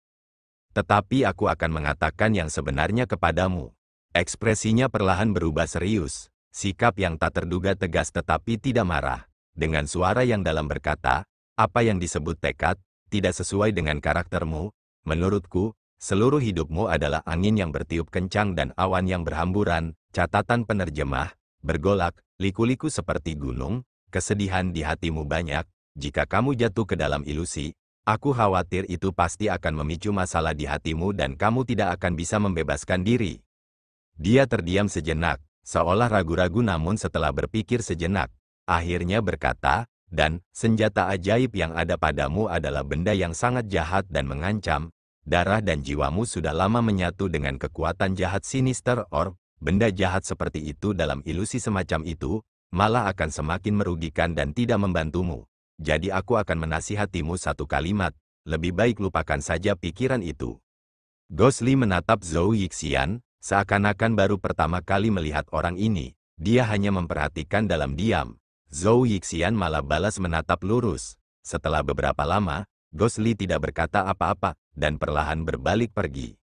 Tetapi aku akan mengatakan yang sebenarnya kepadamu. Ekspresinya perlahan berubah serius, sikap yang tak terduga tegas tetapi tidak marah. Dengan suara yang dalam berkata, apa yang disebut tekad, tidak sesuai dengan karaktermu. Menurutku, seluruh hidupmu adalah angin yang bertiup kencang dan awan yang berhamburan. Catatan penerjemah, bergolak, liku-liku seperti gunung, kesedihan di hatimu banyak. Jika kamu jatuh ke dalam ilusi, aku khawatir itu pasti akan memicu masalah di hatimu dan kamu tidak akan bisa membebaskan diri. Dia terdiam sejenak, seolah ragu-ragu, namun setelah berpikir sejenak, akhirnya berkata, dan senjata ajaib yang ada padamu adalah benda yang sangat jahat dan mengancam. Darah dan jiwamu sudah lama menyatu dengan kekuatan jahat sinister orb. Benda jahat seperti itu dalam ilusi semacam itu, malah akan semakin merugikan dan tidak membantumu. Jadi aku akan menasihatimu satu kalimat, lebih baik lupakan saja pikiran itu. Ghost Lee menatap Zhou Yixian, seakan-akan baru pertama kali melihat orang ini. Dia hanya memperhatikan dalam diam. Zhou Yixian malah balas menatap lurus. Setelah beberapa lama, Ghost Lee tidak berkata apa-apa, dan perlahan berbalik pergi.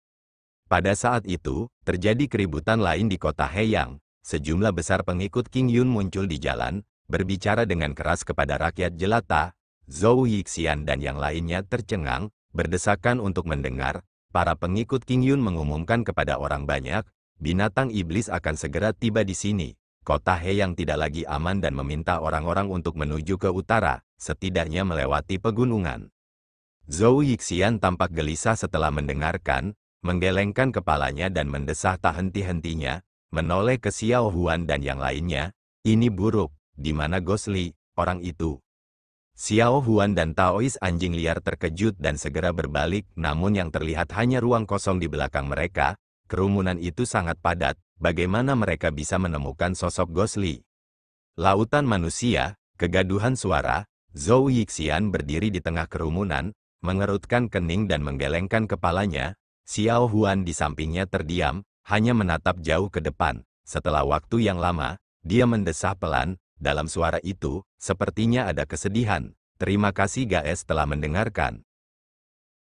Pada saat itu, terjadi keributan lain di kota Heiyang. Sejumlah besar pengikut Qingyun muncul di jalan, berbicara dengan keras kepada rakyat jelata. Zhou Yixian dan yang lainnya tercengang, berdesakan untuk mendengar. Para pengikut Qingyun mengumumkan kepada orang banyak, binatang iblis akan segera tiba di sini. Kota Heiyang tidak lagi aman dan meminta orang-orang untuk menuju ke utara, setidaknya melewati pegunungan. Zhou Yixian tampak gelisah setelah mendengarkan, menggelengkan kepalanya dan mendesah tak henti-hentinya, menoleh ke Xiao Huan dan yang lainnya. Ini buruk, di mana Ghost Lee, orang itu? Xiao Huan dan Taois anjing liar terkejut dan segera berbalik, namun yang terlihat hanya ruang kosong di belakang mereka. Kerumunan itu sangat padat, bagaimana mereka bisa menemukan sosok Ghost Lee? Lautan manusia, kegaduhan suara. Zhou Yixian berdiri di tengah kerumunan, mengerutkan kening dan menggelengkan kepalanya. Xiao Huan di sampingnya terdiam, hanya menatap jauh ke depan. Setelah waktu yang lama, dia mendesah pelan, dalam suara itu, sepertinya ada kesedihan. Terima kasih guys telah mendengarkan.